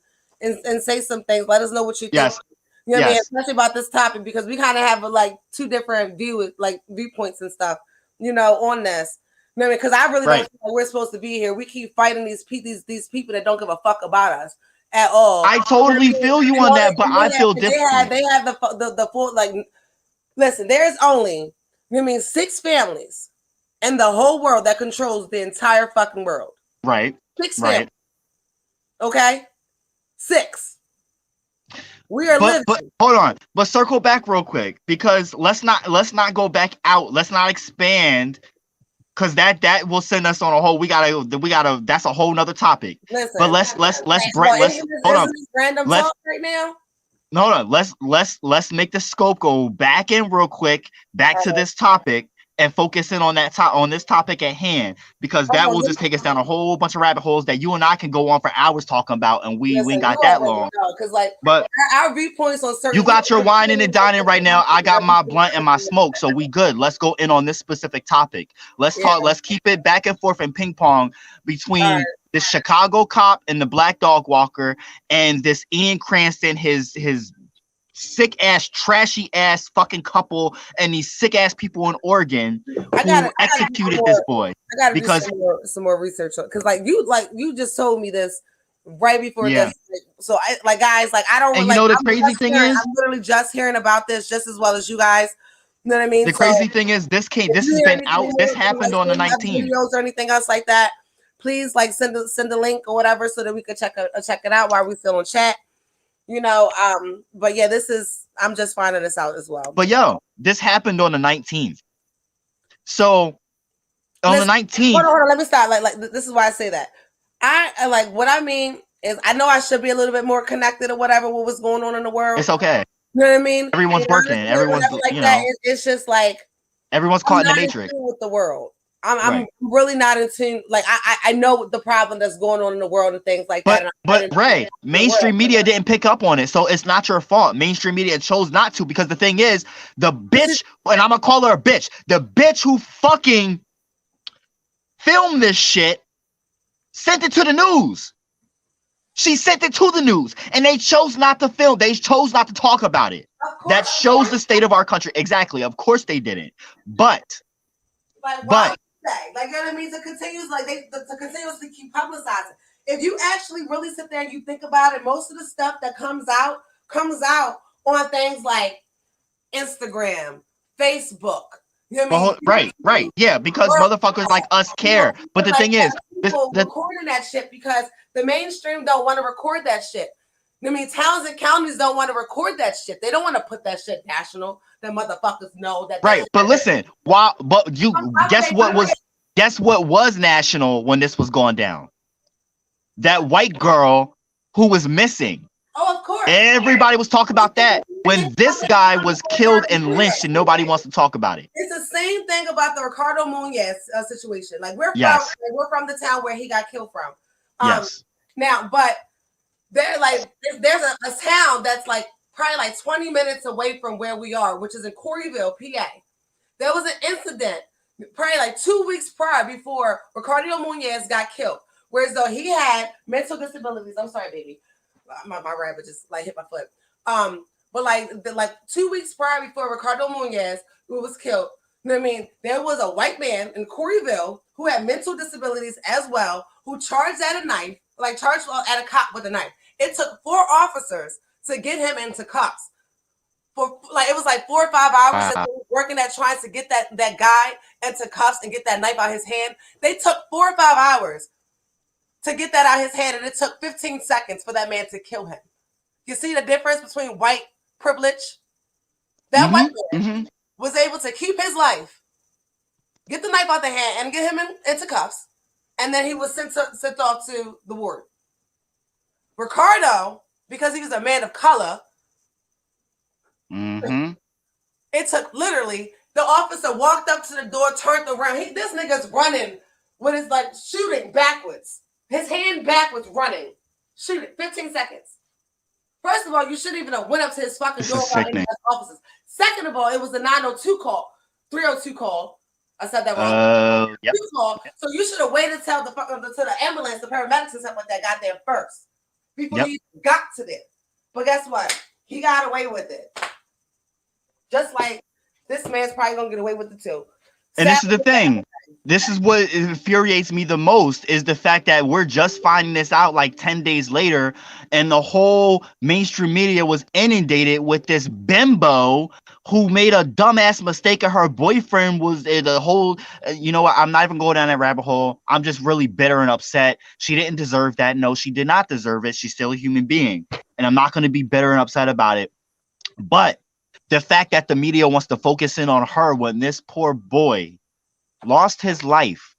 say some things. Let us know what you think. Yes. You know what I mean? Especially about this topic, because we kind of have two different viewpoints and stuff. On this. You know what I mean? Because I really don't think we're supposed to be here. We keep fighting these people that don't give a fuck about us at all. I totally feel you on that, but I feel different. They have the full listen. There's only 6 families in the whole world that controls the entire fucking world. Right. 6 families. Okay? 6. We are living. But hold on. But circle back real quick, because let's not go back out. Let's not expand, because that will send us on a whole. We gotta. That's a whole nother topic. Listen, but let's hold on. Random talk right now. Hold on. Let's make the scope go back in real quick, back to this topic, and focus in on this topic at hand, because that will just take us down a whole bunch of rabbit holes that you and I can go on for hours talking about, and we ain't got that long. But our viewpoints on certain. You got your wine and dining right now. I got my blunt and my smoke, so we good. Let's go in on this specific topic. Let's talk. Let's keep it back and forth and ping pong between the Chicago cop and the black dog walker, and this Ian Cranston, his sick ass, trashy ass fucking couple, and these sick ass people in Oregon who executed this boy. I gotta do some more research, because you just told me this right before this. So guys, I don't. And the crazy thing is, I'm literally just hearing about this just as well as you guys. You know what I mean? The crazy thing is, this has been out. This happened on the 19th. Videos or anything else like that? Please send a link or whatever, so that we could check it out while we still on chat. But yeah, I'm just finding this out as well. But this happened on the 19th. So on the 19th. Hold on, let me stop. This is why I say that. I what I mean is, I know I should be a little bit more connected or whatever with what's going on in the world. It's okay. You know what I mean? Everyone's working. Everyone's it's just everyone's caught in the matrix with the world. I'm really not in tune. I know the problem that's going on in the world and things like that. But Ray, mainstream media didn't pick up on it, so it's not your fault. Mainstream media chose not to, because the thing is, the bitch, and I'm gonna call her a bitch, the bitch who fucking filmed this shit sent it to the news. She sent it to the news, and they chose not to film. They chose not to talk about it. That shows the state of our country. Exactly. Of course they didn't. But like, why would you say? Like, you know what I mean? To continuously keep publicizing. If you actually really sit there and you think about it, most of the stuff that comes out on things like Instagram, Facebook. You know what I mean? Right. Yeah, because motherfuckers like us care. But the thing is, people recording that shit because the mainstream don't want to record that shit. I mean, towns and counties don't want to record that shit. They don't want to put that shit national. The motherfuckers know that. Right, but listen, guess what was national when this was going down? That white girl who was missing. Oh, of course. Everybody was talking about that when this guy was killed and lynched, and nobody wants to talk about it. It's the same thing about the Ricardo Munoz situation. Like we're from the town where he got killed from. Yes. Now, but there's a town that's like probably like 20 minutes away from where we are, which is in Corryville, PA. There was an incident probably like 2 weeks prior before Ricardo Munoz got killed, whereas though he had mental disabilities. I'm sorry, baby. My rabbit just like hit my foot. But like 2 weeks prior before Ricardo Munoz was killed, you know what I mean? There was a white man in Corryville who had mental disabilities as well, who charged at a knife, charged at a cop with a knife. It took 4 officers to get him into cuffs. It was like 4 or 5 hours that they were working at trying to get that guy into cuffs and get that knife out of his hand. They took 4 or 5 hours to get that out of his hand, and it took 15 seconds for that man to kill him. You see the difference between white privilege? That white man was able to keep his life, get the knife out the hand, and get him into cuffs, and then he was sent off to the ward. Ricardo, because he was a man of color, it took literally, the officer walked up to the door, turned around. This nigga's running with his shooting backwards. His hand backwards running. Shooting. 15 seconds. First of all, you shouldn't even have went up to his fucking door without any officers. Second of all, it was a 902 call. 302 call. I said that wrong. Yep. Call. So you should have waited till the ambulance, the paramedics and stuff like that got there first. Before you got to there. But guess what? He got away with it. Just like this man's probably gonna get away with it too. And this is the thing. This is what infuriates me the most, is the fact that we're just finding this out like 10 days later, and the whole mainstream media was inundated with this bimbo who made a dumbass mistake, and her boyfriend was the whole, you know what, I'm not even going down that rabbit hole. I'm just really bitter and upset. She didn't deserve that. No, she did not deserve it. She's still a human being, and I'm not going to be bitter and upset about it. But the fact that the media wants to focus in on her when this poor boy lost his life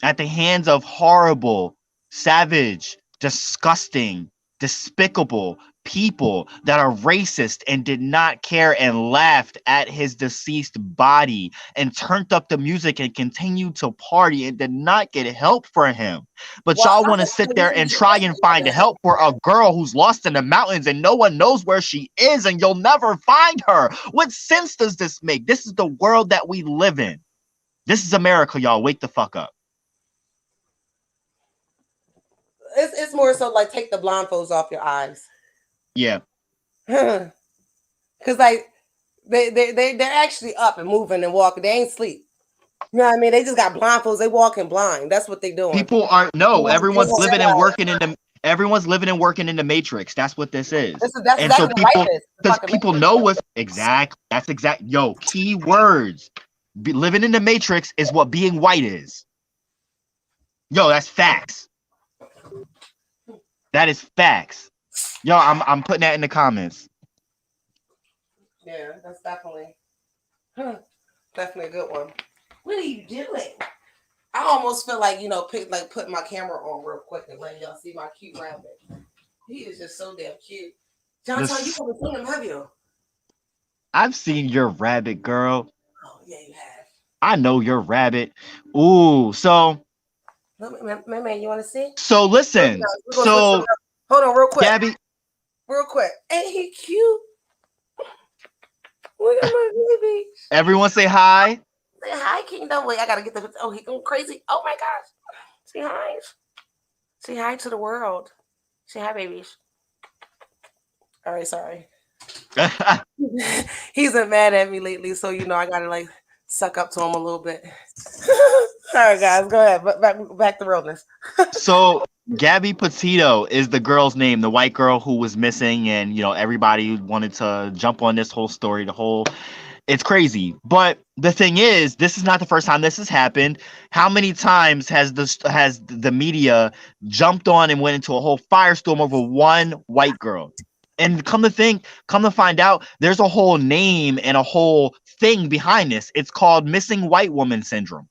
at the hands of horrible, savage, disgusting, despicable people that are racist and did not care and laughed at his deceased body and turned up the music and continued to party and did not get help for him. But y'all want to sit there and try and find help for a girl who's lost in the mountains and no one knows where she is, and you'll never find her. What sense does this make? This is the world that we live in. This is America, y'all. Wake the fuck up. It's more so like take the blindfolds off your eyes. Yeah. Because they're actually up and moving and walking. They ain't sleep. You know what I mean? They just got blindfolds. They walking blind. That's what they doing. People aren't. No, everyone's living and working in the. Everyone's living and working in the Matrix. That's what this is. That's and so people know what exactly. That's exact. Yo, key words. Living in the Matrix is what being white is. Yo, that's facts. That is facts. Yo, I'm putting that in the comments. Yeah, that's definitely a good one. What are you doing? I almost feel like, putting my camera on real quick and letting y'all see my cute rabbit. He is just so damn cute. Jontel, you haven't seen him, have you? I've seen your rabbit, girl. Oh, yeah, you have. I know your rabbit. Ooh, so. Man, you want to see? So listen. So hold on, real quick. Gabby. Real quick. Ain't he cute? Look at my baby. Everyone say hi. Say hi, Kingdom. Wait, I gotta get the. Oh, he going crazy. Oh my gosh. Say hi. Say hi to the world. Say hi, babies. All right, sorry. He's been mad at me lately, so I gotta like suck up to him a little bit. All right, guys, go ahead. But back to realness. So Gabby Petito is the girl's name, the white girl who was missing, and everybody wanted to jump on this whole story. It's crazy. But the thing is, this is not the first time this has happened. How many times has the media jumped on and went into a whole firestorm over one white girl? And come to find out, there's a whole name and a whole thing behind this. It's called missing white woman syndrome.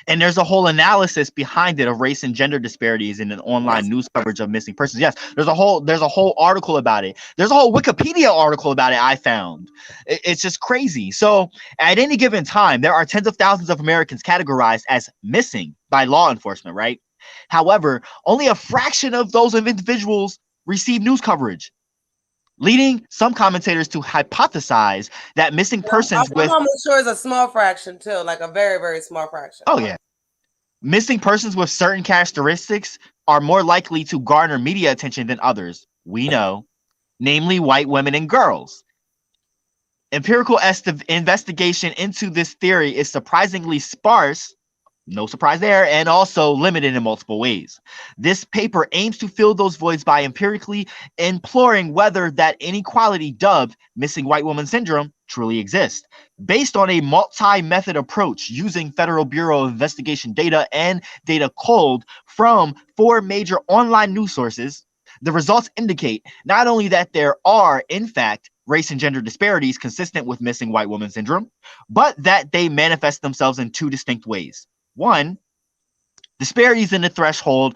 And there's a whole analysis behind it of race and gender disparities in an online news coverage of missing persons. Yes, there's a whole article about it. There's a whole Wikipedia article about it I found. It's just crazy. So at any given time, there are tens of thousands of Americans categorized as missing by law enforcement, right? However, only a fraction of those individuals receive news coverage, leading some commentators to hypothesize that missing persons I'm almost sure it's a small fraction too, like a very, very small fraction. Oh yeah. Missing persons with certain characteristics are more likely to garner media attention than others, we know, namely white women and girls. Empirical investigation into this theory is surprisingly sparse, no surprise there, and also limited in multiple ways. This paper aims to fill those voids by empirically imploring whether that inequality dubbed missing white woman syndrome truly exists. Based on a multi-method approach using Federal Bureau of Investigation data and data culled from 4 major online news sources, the results indicate not only that there are, in fact, race and gender disparities consistent with missing white woman syndrome, but that they manifest themselves in 2 distinct ways. 1, disparities in the threshold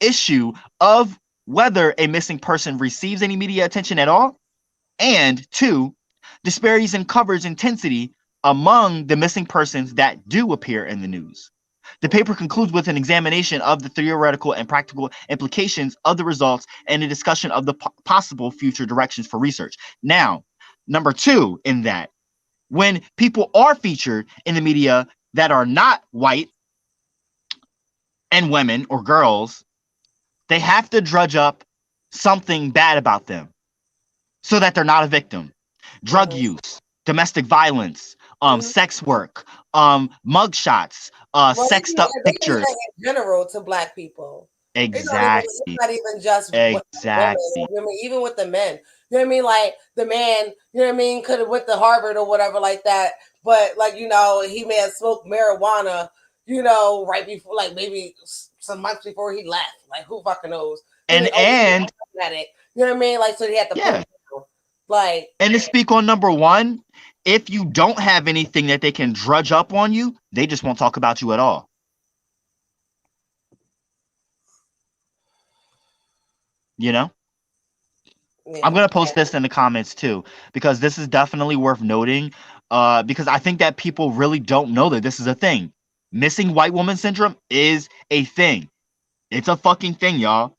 issue of whether a missing person receives any media attention at all, and 2, disparities in coverage intensity among the missing persons that do appear in the news. The paper concludes with an examination of the theoretical and practical implications of the results and a discussion of the possible future directions for research. Now, number 2 in that, when people are featured in the media that are not white and women or girls, they have to drudge up something bad about them so that they're not a victim. Drug use, domestic violence, sex work, mugshots, sexed up pictures. In general, to Black people. Exactly. It's not even just exactly. Women, even with the men. You know what I mean? Like the man, you know what I mean, could have went to Harvard or whatever like that, but like he may have smoked marijuana, right before, like maybe some months before he left. Like who fucking knows? And you know what I mean? Like so he had to put it down. Like, and to speak on number 1, if you don't have anything that they can drudge up on you, they just won't talk about you at all. Yeah. I'm going to post this in the comments too, because this is definitely worth noting, because I think that people really don't know that this is a thing. Missing white woman syndrome is a thing. It's a fucking thing, y'all.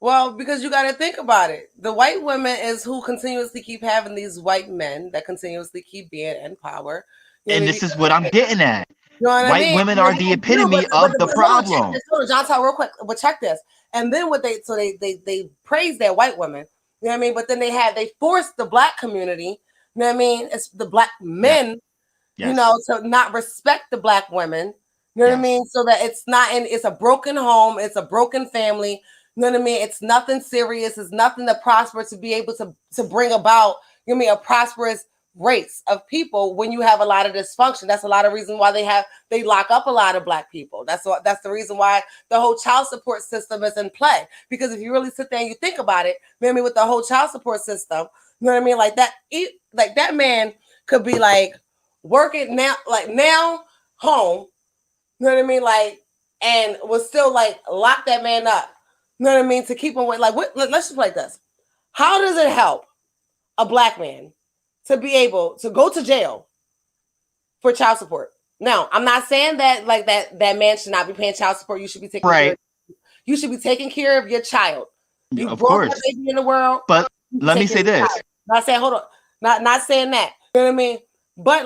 Well, because you got to think about it. The white women is who continuously keep having these white men that continuously keep being in power. And this is what I'm getting at. You know what white I mean? women are the epitome of the problem. Jontel, real quick, but check this. And then they praise their white women. You know what I mean? But then they force the Black community, you know what I mean? It's the Black men, to not respect the Black women. You know what I mean? So that it's a broken home, it's a broken family. You know what I mean? It's nothing serious. It's nothing to prosper to be able to bring about, a prosperous race of people when you have a lot of dysfunction. That's a lot of reason why they lock up a lot of Black people. That's the reason why the whole child support system is in play. Because if you really sit there and you think about it, maybe with the whole child support system, you know what I mean? Like that man could be like working now home, you know what I mean? Like, and was still like lock that man up. You know what I mean? To keep him away. Like, let's just like this. How does it help a Black man to be able to go to jail for child support? Now, I'm not saying that like that man should not be paying child support. You should be taking care of, you should be taking care of your child. You brought that baby in the world. But let me say this. Not saying, hold on. Not saying that. You know what I mean? But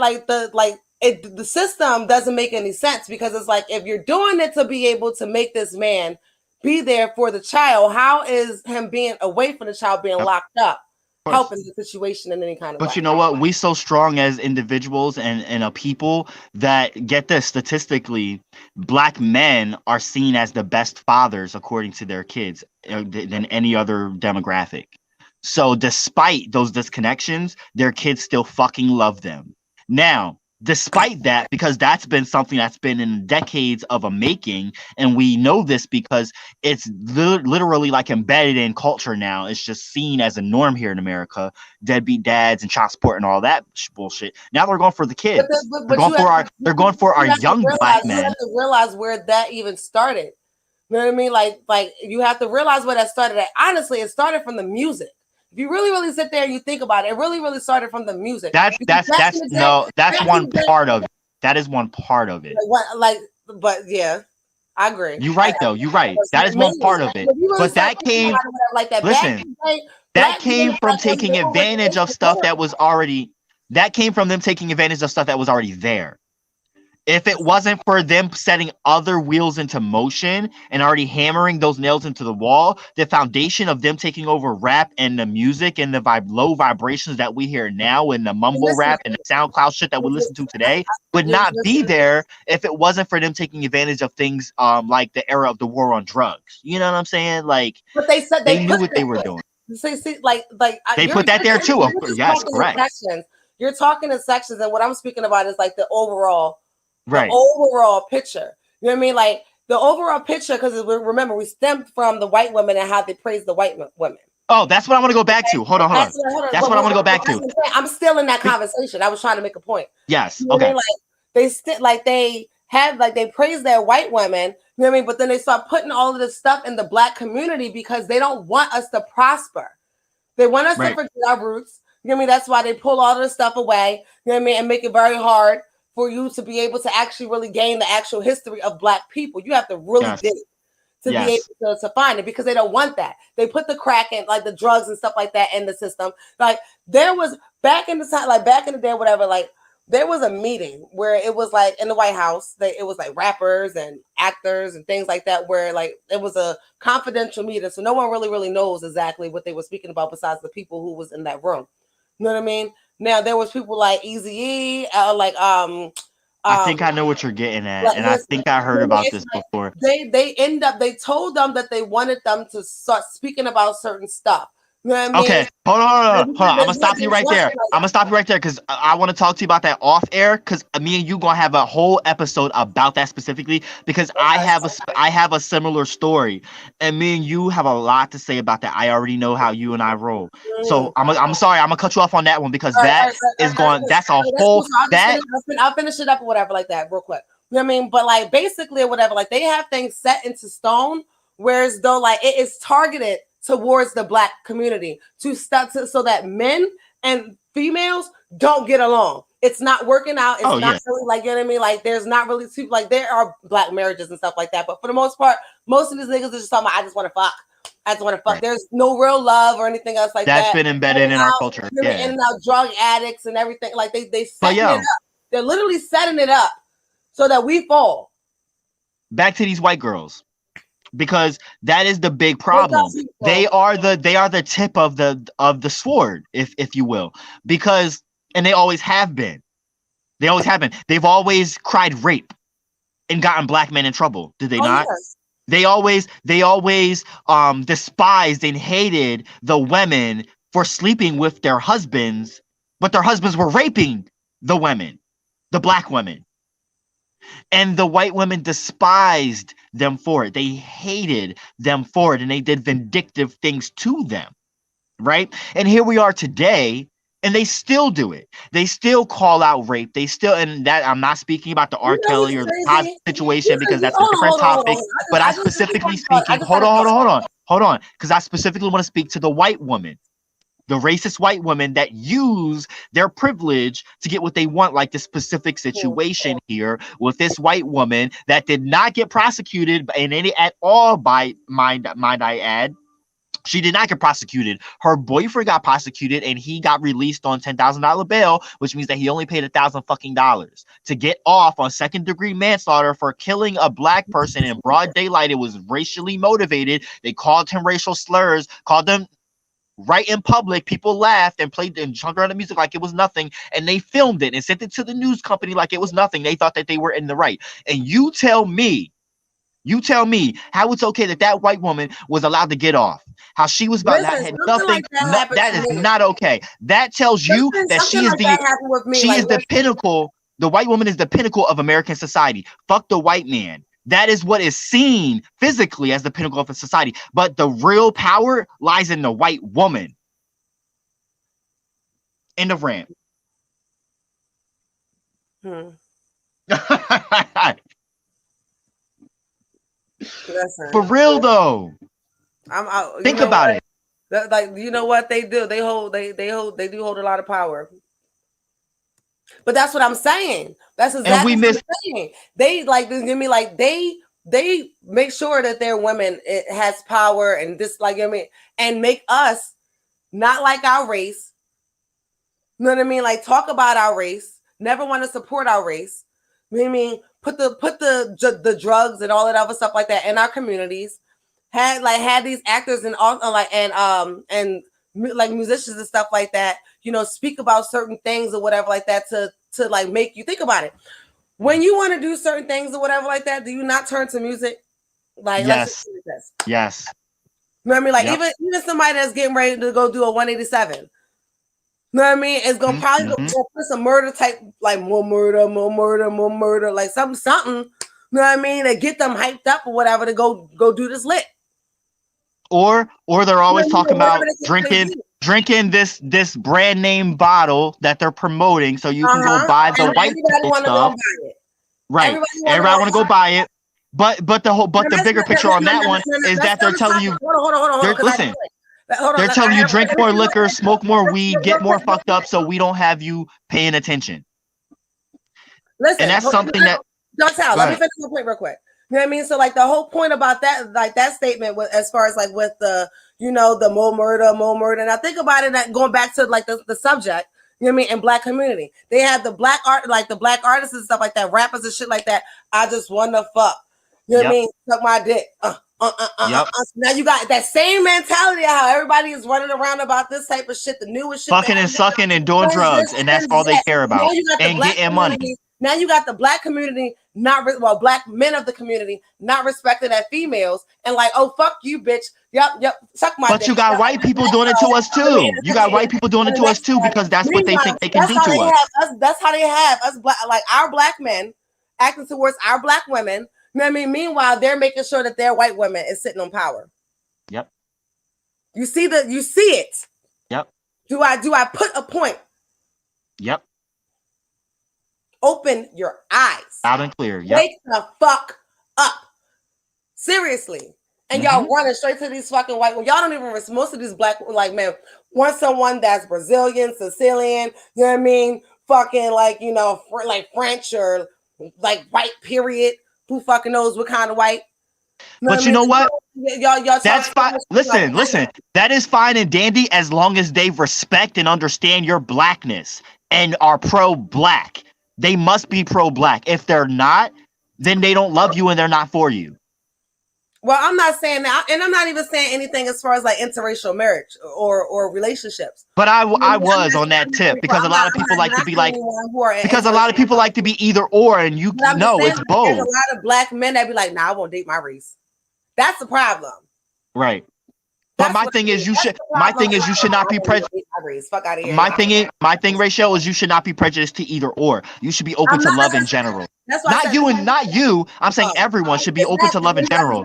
the system doesn't make any sense, because it's like, if you're doing it to be able to make this man be there for the child, how is him being away from the child, being locked up, helping the situation in any kind of way? But you know what? We so strong as individuals and a people that, get this, statistically, Black men are seen as the best fathers according to their kids than any other demographic. So despite those disconnections, their kids still fucking love them. Now, despite that, because that's been something that's been in decades of a making, and we know this because it's literally like embedded in culture now. It's just seen as a norm here in America, deadbeat dads and child support and all that bullshit. Now they're going for the kids. They're going for our young Black men. You have to realize where that even started. You know what I mean? Like you have to realize where that started at. Honestly, it started from the music. If you really sit there and you think about it, it really started from the music. That's one part of it. That is one part of it. But yeah, I agree. You're right, though. You're right. That is one part of it. But that came, listen, that came from taking advantage of stuff that was already, that came from them taking advantage of stuff that was already there. If it wasn't for them setting other wheels into motion and already hammering those nails into the wall, the foundation of them taking over rap and the music and the low vibrations that we hear now and the mumble rap and the SoundCloud shit that we listen to today would not be there if it wasn't for them taking advantage of things like the era of the war on drugs. You know what I'm saying? Like, but they said they knew what they were doing. See, they put that there too. Yes, correct. You're talking in sections, and what I'm speaking about is like the overall. Right. The overall picture. You know what I mean? Like the overall picture, because remember, we stemmed from the white women and how they praise the white women. Oh, that's what I want to go back to. Hold on. That's what I want to go back to. I'm still in that conversation. I was trying to make a point. Yes. You know okay. I mean? They praise their white women. You know what I mean? But then they start putting all of this stuff in the Black community because they don't want us to prosper. They want us to forget our roots. You know what I mean? That's why they pull all of this stuff away. You know what I mean? And make it very hard for you to be able to actually really gain the actual history of Black people. You have to really dig to be able to find it, because they don't want that. They put the crack and like the drugs and stuff like that in the system. Like there was back in the time, like back in the day, whatever, like there was a meeting where it was like in the White House, it was like rappers and actors and things like that, where like it was a confidential meeting. So no one really knows exactly what they were speaking about besides the people who was in that room. You know what I mean? Now there was people like Eazy-E, I think I know what you're getting at, and I think I heard about this before. They told them that they wanted them to start speaking about certain stuff. You know what I mean? Okay, hold on. I'm gonna stop you right there. Because I want to talk to you about that off air. Because me and you gonna have a whole episode about that specifically. Because I have a similar story, and me and you have a lot to say about that. I already know how you and I roll. So I'm sorry, I'm gonna cut you off on that one because that's a whole that. I'll finish it up or whatever like that real quick. You know what I mean? But like basically or whatever, like they have things set into stone, whereas though like it is targeted towards the Black community to start so that men and females don't get along. It's not working out. It's not really like, you know what I mean? Like there's not really like there are Black marriages and stuff like that, but for the most part, most of these niggas are just talking about I just want to fuck. I just want to fuck. Right. There's no real love or anything else like that. That's been embedded in our culture. Yeah. And now drug addicts and everything. Like they setting it up. They're literally setting it up so that we fall. Back to these white girls. Because that is the big problem. They are the tip of the sword, if you will. Because and they always have been. They've always cried rape and gotten Black men in trouble. Did they not? Yes. They always despised and hated the women for sleeping with their husbands, but their husbands were raping the women, the Black women. And the white women despised them for it. They hated them for it, and they did vindictive things to them, right? And here we are today, and they still do it. They still call out rape. They still, and that I'm not speaking about the R. Kelly or the Cosby situation because that's a different topic. But I specifically speaking, hold on, because I specifically want to speak to the white woman. The racist white women that use their privilege to get what they want, like this specific situation here with this white woman that did not get prosecuted in any at all by mind I add, She did not get prosecuted. Her boyfriend got prosecuted, and he got released on $10,000 bail, which means that he only paid $1,000 to get off on second-degree manslaughter for killing a black person in broad daylight. It was racially motivated. They called him racial slurs, called them right in public. People laughed and played and chunked around the music like it was nothing, and they filmed it and sent it to the news company like it was nothing. They thought that they were in the right. And you tell me how it's okay that that white woman was allowed to get off. How she was about that had nothing. Like that is not okay. That tells you that she is the pinnacle. The white woman is the pinnacle of American society. Fuck the white man. That is what is seen physically as the pinnacle of a society. But the real power lies in the white woman. End of rant. Listen, for real though. Think about it. Like, you know what they do? They do hold a lot of power. But that's what I'm saying. That's exactly what I'm saying. They like give me like they make sure that their women it has power and this like I mean and make us not like our race. You know what I mean? Like talk about our race, never want to support our race. You know what I mean? Put the drugs and all that other stuff like that in our communities. Had these actors and all and like musicians and stuff like that, you know, speak about certain things or whatever like that to like make you think about it. When you want to do certain things or whatever like that, do you not turn to music? Like yes. Yes. You know what I mean? Like even somebody that's getting ready to go do a 187. You know what I mean? It's gonna probably go put some murder type, like more murder, like something. You know what I mean? To get them hyped up or whatever to go do this lit. Or they're always talking about drinking this brand name bottle that they're promoting, so you can go buy the white stuff. Right. Everybody want to go buy it. But the bigger picture on that one is that they're telling you. Listen. They're telling you drink more liquor, smoke more weed, get more fucked up, so we don't have you paying attention. Listen, and that's something that. Jontel, let me finish my point real quick. You know what I mean? So like the whole point about that, like that statement was as far as like with the, you know, the more murder. Now think about it, going back to like the subject, you know what I mean? In black community, they had the black art, like the black artists and stuff like that, rappers and shit like that. I just wanna fuck. You know what I mean? Suck my dick. Now you got that same mentality of how everybody is running around about this type of shit, the newest shit. Fucking and sucking and doing drugs, and that's all they care about. And getting money. Now you got the black community, black men of the community not respecting that females and like, oh fuck you, bitch. Yep, suck my dick. But you got white people doing it to us too. You got white people doing it to us too because that's what they think they can do to us. That's how they have us, like our black men acting towards our black women. You know what I mean? Meanwhile, they're making sure that their white women is sitting on power. Yep. You see it. Yep. Do I put a point? Yep. Open your eyes. Loud and clear. Yep. Wake the fuck up. Seriously. And y'all running straight to these fucking white women. Y'all don't even most of these black like man want someone that's Brazilian, Sicilian, you know what I mean? Fucking like, you know, like French or like white period. Who fucking knows what kind of white? But you know what? Y'all that's fine. Listen. That is fine and dandy as long as they respect and understand your blackness and are pro-black. They must be pro-black. If they're not, then they don't love you and they're not for you. Well, I'm not saying that, and I'm not even saying anything as far as like interracial marriage or relationships. But I was on that tip because a lot of people like to be like, because a lot of people like to be either or, and you know it's both. There's a lot of black men that be like, nah, I won't date my race. That's the problem. Right. But my thing is you should not be prejudiced. Fuck out of here. My thing, Raechelle, is you should not be prejudiced to either or. You should be open to love in general. Not you. I'm saying everyone should be open to love in general.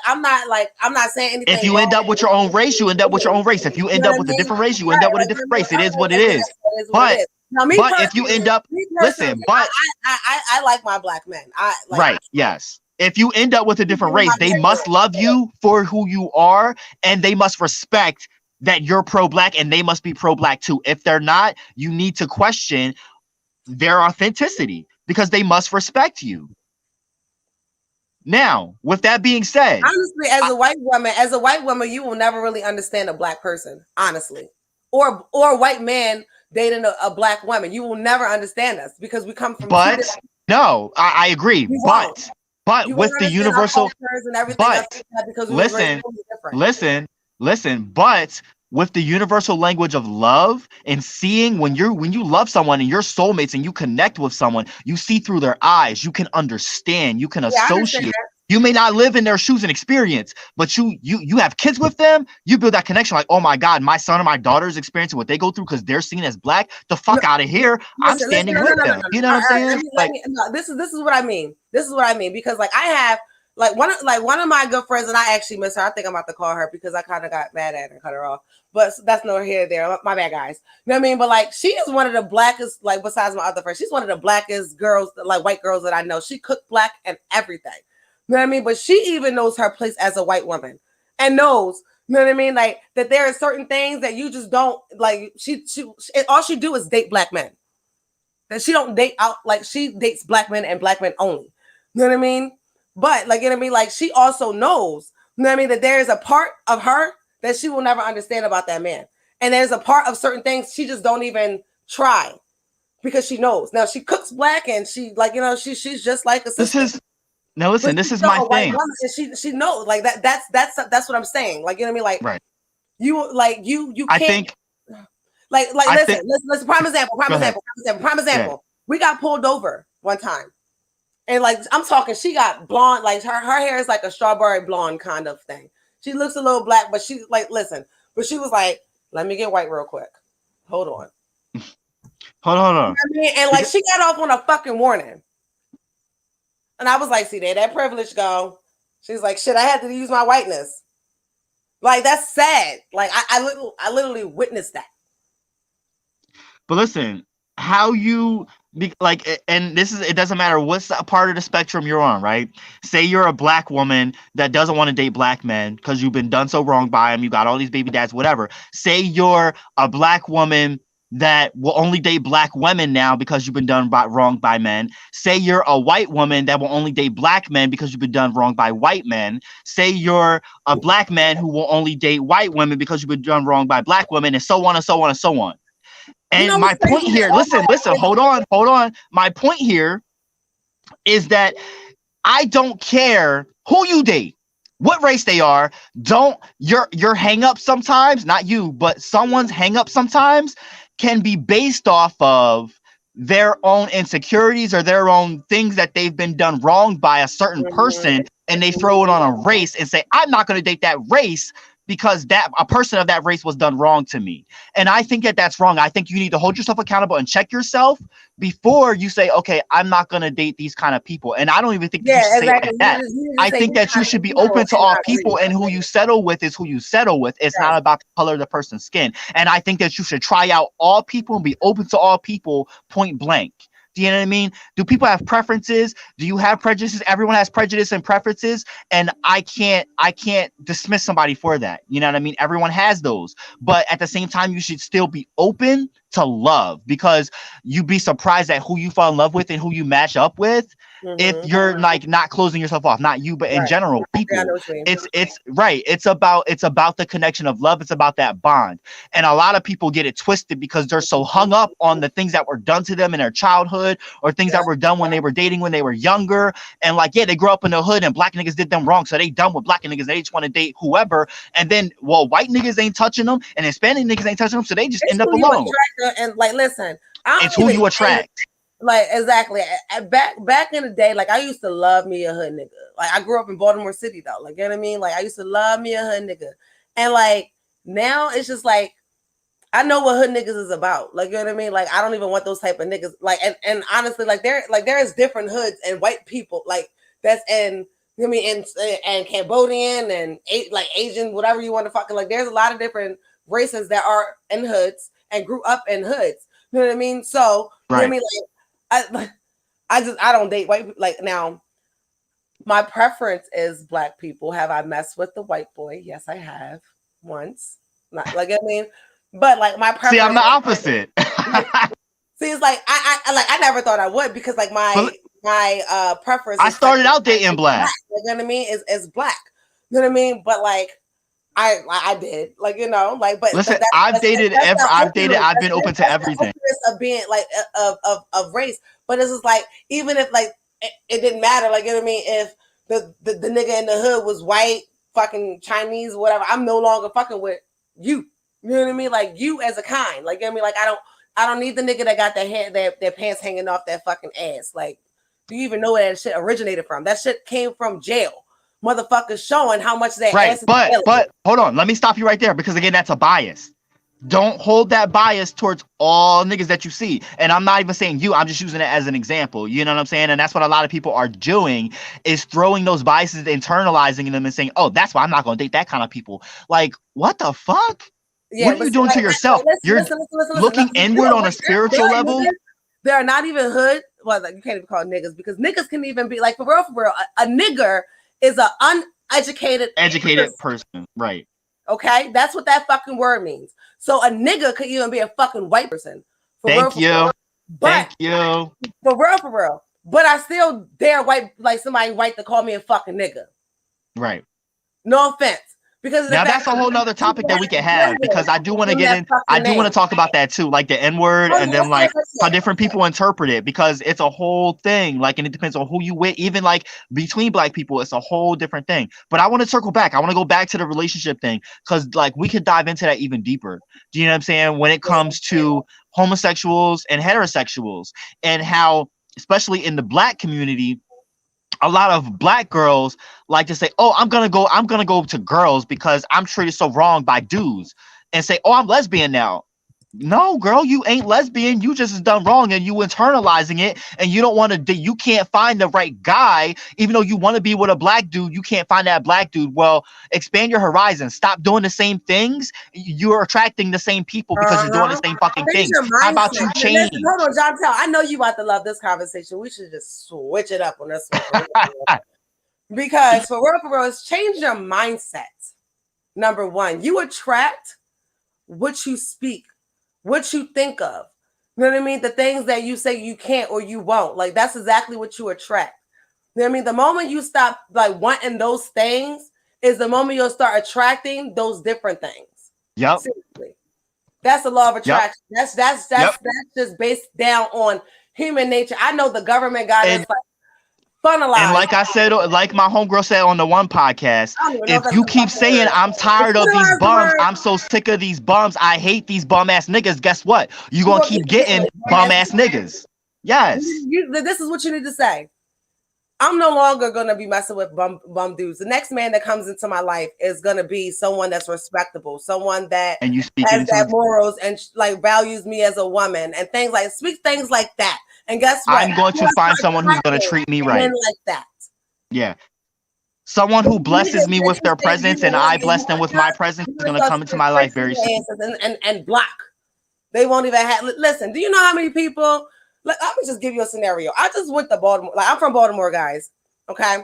I'm not saying anything. If you end up with your own race, you end up with your own race. If you end up with a different race, you end up with a different race. It is what it is. But if you end up, listen, but I like my black men. Right. Yes. If you end up with a different race, they must love you for who you are, and they must respect that you're pro-black, and they must be pro-black too. If they're not, you need to question their authenticity because they must respect you. Now, with that being said, honestly, as a white woman, you will never really understand a black person, honestly, or a white man dating a black woman. You will never understand us because we come from but no, I agree. But you with won't the understand our universal, cultures and everything else but like that because we were raised listen, totally different. listen, but with the universal language of love and seeing when you love someone and you're soulmates and you connect with someone, you see through their eyes, you can understand, you can Yeah, I understand associate. that. You may not live in their shoes and experience, but you have kids with them, you build that connection like, oh my God, my son or my daughter is experiencing what they go through because they're seen as black. The fuck out of here. I'm standing with them. You know what I'm saying? This is what I mean. This is what I mean because like I have like one of my good friends, and I actually miss her. I think I'm about to call her because I kind of got mad at her and cut her off. But that's no here there. My bad, guys. You know what I mean? But like she is one of the blackest, like besides my other friends, she's one of the blackest girls, like white girls that I know. She cooked black and everything. You know what I mean? But she even knows her place as a white woman and knows, you know what I mean? Like that there are certain things that you just don't like. She all she do is date black men. That she don't date out, like she dates black men and black men only. You know what I mean? But like, you know what I mean? Like she also knows, you know what I mean, that there is a part of her that she will never understand about that man. And there's a part of certain things she just don't even try because she knows. Now she cooks black and she like, you know, she's just like a sister. Listen, this is my thing. She knows like that's what I'm saying. Like, you know what I mean? Like right. You can't I think listen, prime example. We got pulled over one time. And like I'm talking, she got blonde, like her hair is like a strawberry blonde kind of thing. She looks a little black, but she's like, listen, but she was like, let me get white real quick. Hold on. Hold on. You know what I mean? And like she got off on a fucking warning. And I was like, see, there that privilege go. She's like, shit, I had to use my whiteness. Like that's sad. Like I literally witnessed that. But listen, how you like, and this is, it doesn't matter what part of the spectrum you're on, right? Say you're a black woman that doesn't want to date black men because you've been done so wrong by them. You got all these baby dads, whatever. Say you're a black woman that will only date black women now because you've been done wrong by men. Say you're a white woman that will only date black men because you've been done wrong by white men. Say you're a black man who will only date white women because you've been done wrong by black women, and so on and so on and so on. And you know, my point here, listen, hold on. My point here is that I don't care who you date, what race they are. Don't your hang up sometimes, not you, but someone's hang up sometimes can be based off of their own insecurities or their own things that they've been done wrong by a certain person, and they throw it on a race and say, I'm not going to date that race because that a person of that race was done wrong to me. And I think that that's wrong. I think you need to hold yourself accountable and check yourself before you say, okay, I'm not going to date these kind of people. And I don't even think you should say it like that. I think that you should be open to all people, and who you settle with is who you settle with. It's not about the color of the person's skin. And I think that you should try out all people and be open to all people, point blank. Do you know what I mean? Do people have preferences? Do you have prejudices? Everyone has prejudice and preferences, and I can't dismiss somebody for that. You know what I mean? Everyone has those, but at the same time, you should still be open to love, because you'd be surprised at who you fall in love with and who you match up with. If you're like not closing yourself off, not you, but in general, people. It's right. It's about the connection of love. It's about that bond. And a lot of people get it twisted because they're so hung up on the things that were done to them in their childhood, or things that were done when they were dating when they were younger. And like, yeah, they grew up in the hood and black niggas did them wrong, so they done with black niggas. They just want to date whoever. And then, well, white niggas ain't touching them and Hispanic niggas ain't touching them, so they just end up alone. And like, listen, it's who you attract. Like, exactly. Back in the day, like I used to love me a hood nigga. Like I grew up in Baltimore City though. Like, you know what I mean? Like I used to love me a hood nigga. And like now it's just like I know what hood niggas is about. Like, you know what I mean? Like I don't even want those type of niggas. Like, and honestly, like there is different hoods and white people like that's in, you know what I mean, and Cambodian and like Asian, whatever you want to fucking, like there's a lot of different races that are in hoods and grew up in hoods. You know what I mean? So you know what I mean? Like I don't date white people. Like now, my preference is black people. Have I messed with the white boy? Yes, I have once. Not like, I mean, but like my preference. See, I'm the opposite. See, it's like I never thought I would, because like my preference. I started out dating black. You know what I mean? Is black. You know what I mean? But like I did, like, you know, like, but Listen, but I've dated. I've been open to that's everything. the of being like of race. But it's just like, even if like it didn't matter, like, you know what I mean, if the nigga in the hood was white, fucking Chinese, whatever, I'm no longer fucking with you. You know what I mean? Like, you as a kind, like, you know what I mean? Like, I don't need the nigga that got their pants hanging off that fucking ass. Like, do you even know where that shit originated from? That shit came from jail. Motherfuckers showing how much that Right, ass is but hold on, let me stop you right there, because again, that's a bias. Don't hold that bias towards all niggas that you see. And I'm not even saying you, I'm just using it as an example. You know what I'm saying? And that's what a lot of people are doing, is throwing those biases, internalizing them, and saying, oh, that's why I'm not going to date that kind of people. Like, what the fuck? Yeah, what are you doing to yourself? You're looking inward on a spiritual level. They are not even hood. Well, like, you can't even call niggas, because niggas can even be like, for real, a nigger is an uneducated person, right? Okay, that's what that fucking word means. So a nigga could even be a fucking white person. Thank you. For real. But I still dare somebody white to call me a fucking nigga. Right. No offense. Because now that's a whole nother topic that we can have, because I do want to get in. I do want to talk about that too, like the N-word, and then like how different people interpret it, because it's a whole thing. Like, and it depends on who you with. Even like between black people, it's a whole different thing. But I want to circle back. I want to go back to the relationship thing, because like we could dive into that even deeper. Do you know what I'm saying? When it comes to homosexuals and heterosexuals, and how, especially in the black community, a lot of black girls like to say, oh, I'm gonna go to girls because I'm treated so wrong by dudes, and say, oh, I'm lesbian now. No, girl, you ain't lesbian. You just is done wrong, and you internalizing it, and you don't want to. You can't find the right guy, even though you want to be with a black dude. You can't find that black dude. Well, expand your horizons. Stop doing the same things. You're attracting the same people because you're doing the same fucking things. How about you change? Listen, hold on, Jontel. I know you about to love this conversation. We should just switch it up on this one. Because for real, it's change your mindset. Number one, you attract what you speak, what you think of. You know what I mean? The things that you say you can't or you won't. Like, that's exactly what you attract. You know what I mean? The moment you stop like wanting those things is the moment you'll start attracting those different things. Yep. Seriously. That's the law of attraction. Yep. That's just based down on human nature. I know the government got us like funnelized. And like I said, like my homegirl said on the one podcast, if you keep saying I'm tired of these bums, I'm so sick of these bums, I hate these bum ass niggas, guess what? You're gonna keep getting bum ass niggas. Yes. This is what you need to say. I'm no longer gonna be messing with bum dudes. The next man that comes into my life is gonna be someone that's respectable, someone that has that morals and like values me as a woman and things like that. And guess what? I'm going to find someone who's going to treat me right. Like that. Yeah. Someone who blesses me with their presence and I bless them with my presence is going to come into my life very soon. And block. They won't even have. Listen, do you know how many people? Let me just give you a scenario. I just went to Baltimore. Like, I'm from Baltimore, guys. Okay.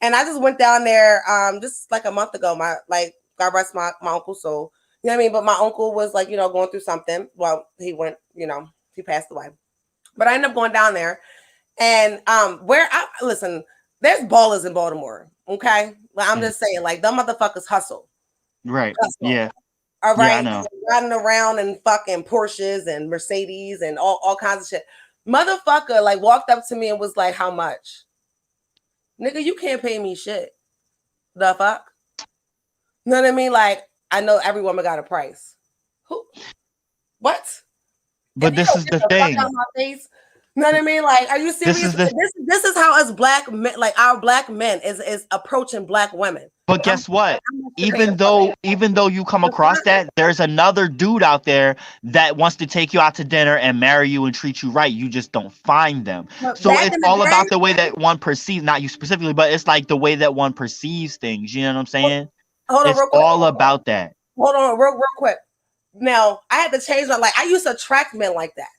And I just went down there just like a month ago. God rest my uncle's soul. You know what I mean? But my uncle was like, going through something. Well, he went, he passed away. But I ended up going down there, and listen, there's ballers in Baltimore, okay? Like, I'm just saying, like, them motherfuckers hustle. Right. Hustle. Yeah. All right. Yeah, I know. Riding around in fucking Porsches and Mercedes and all kinds of shit. Motherfucker, like, walked up to me and was like, how much? Nigga, you can't pay me shit. The fuck? You know what I mean? Like, I know every woman got a price. Who? What? But this is the thing. You know what I mean? Like, are you serious? This is how us black men, like our black men, is approaching black women. But guess what? Even though you come across that, there's another dude out there that wants to take you out to dinner and marry you and treat you right. You just don't find them. So it's all about the way that one perceives, not you specifically, but it's like the way that one perceives things. You know what I'm saying? It's all about that. Hold on, real quick. Now, I had to change my, like, I used to attract men like that.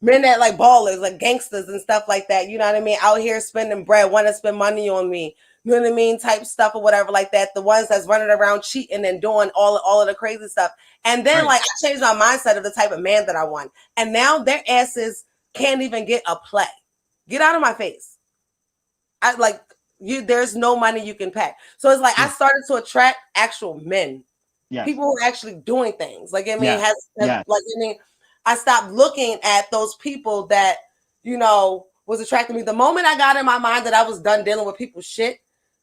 Men that like ballers, like gangsters and stuff like that. You know what I mean? Out here spending bread, want to spend money on me. You know what I mean? Type stuff or whatever like that. The ones that's running around cheating and doing all of the crazy stuff. And then like I changed my mindset of the type of man that I want. And now their asses can't even get a play. Get out of my face. I like you. There's no money you can pay. So it's like I started to attract actual men, people who are actually doing things. Like I mean, I stopped looking at those people that was attracting me. The moment I got in my mind that I was done dealing with people's shit,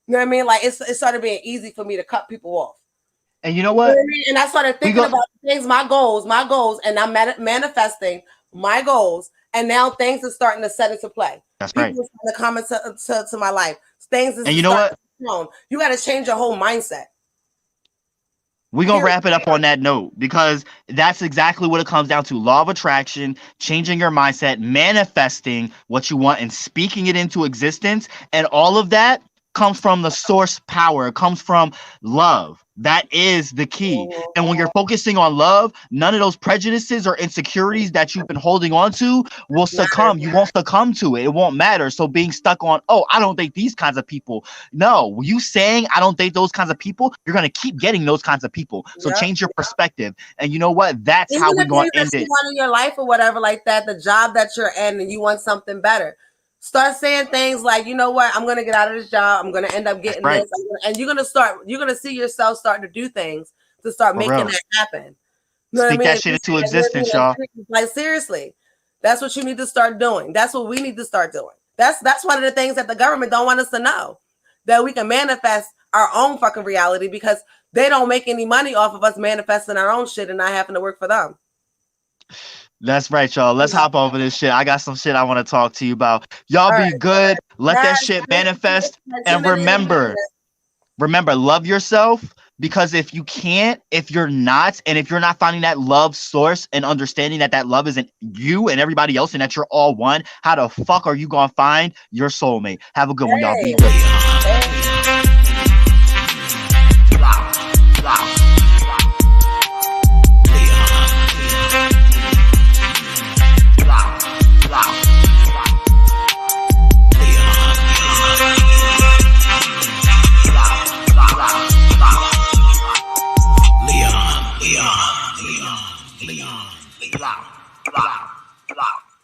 you know what I mean? Like it started being easy for me to cut people off. And you know what? And I started thinking about things, my goals, and I'm manifesting my goals. And now things are starting to set into play. That's people right. The comments to my life. Things is and you know what? You got to change your whole mindset. We're going to wrap it up on that note because that's exactly what it comes down to. Law of attraction, changing your mindset, manifesting what you want and speaking it into existence. And all of that comes from the source power. It comes from love. That is the key. And when you're focusing on love, none of those prejudices or insecurities that you've been holding on to will succumb. You won't succumb to it. It won't matter. So being stuck on, oh, I don't date these kinds of people. No, you saying I don't date those kinds of people, you're going to keep getting those kinds of people. So change your perspective. And you know what? That's even how we're going to end it. Want in your life or whatever like that, the job that you're in and you want something better. Start saying things like, you know what, I'm going to get out of this job. I'm going to end up getting this. And you're going to see yourself starting to do things to start making that happen. You know Speak that shit into existence, y'all. Like, seriously, that's what you need to start doing. That's what we need to start doing. That's one of the things that the government don't want us to know, that we can manifest our own fucking reality because they don't make any money off of us manifesting our own shit and not having to work for them. That's right, y'all. Let's hop over this shit. I got some shit I want to talk to you about. Y'all be good. Let that shit manifest. And remember, love yourself. Because if you can't, if you're not finding that love source and understanding that love isn't you and everybody else and that you're all one, how the fuck are you going to find your soulmate? Have a good one, y'all. Be good.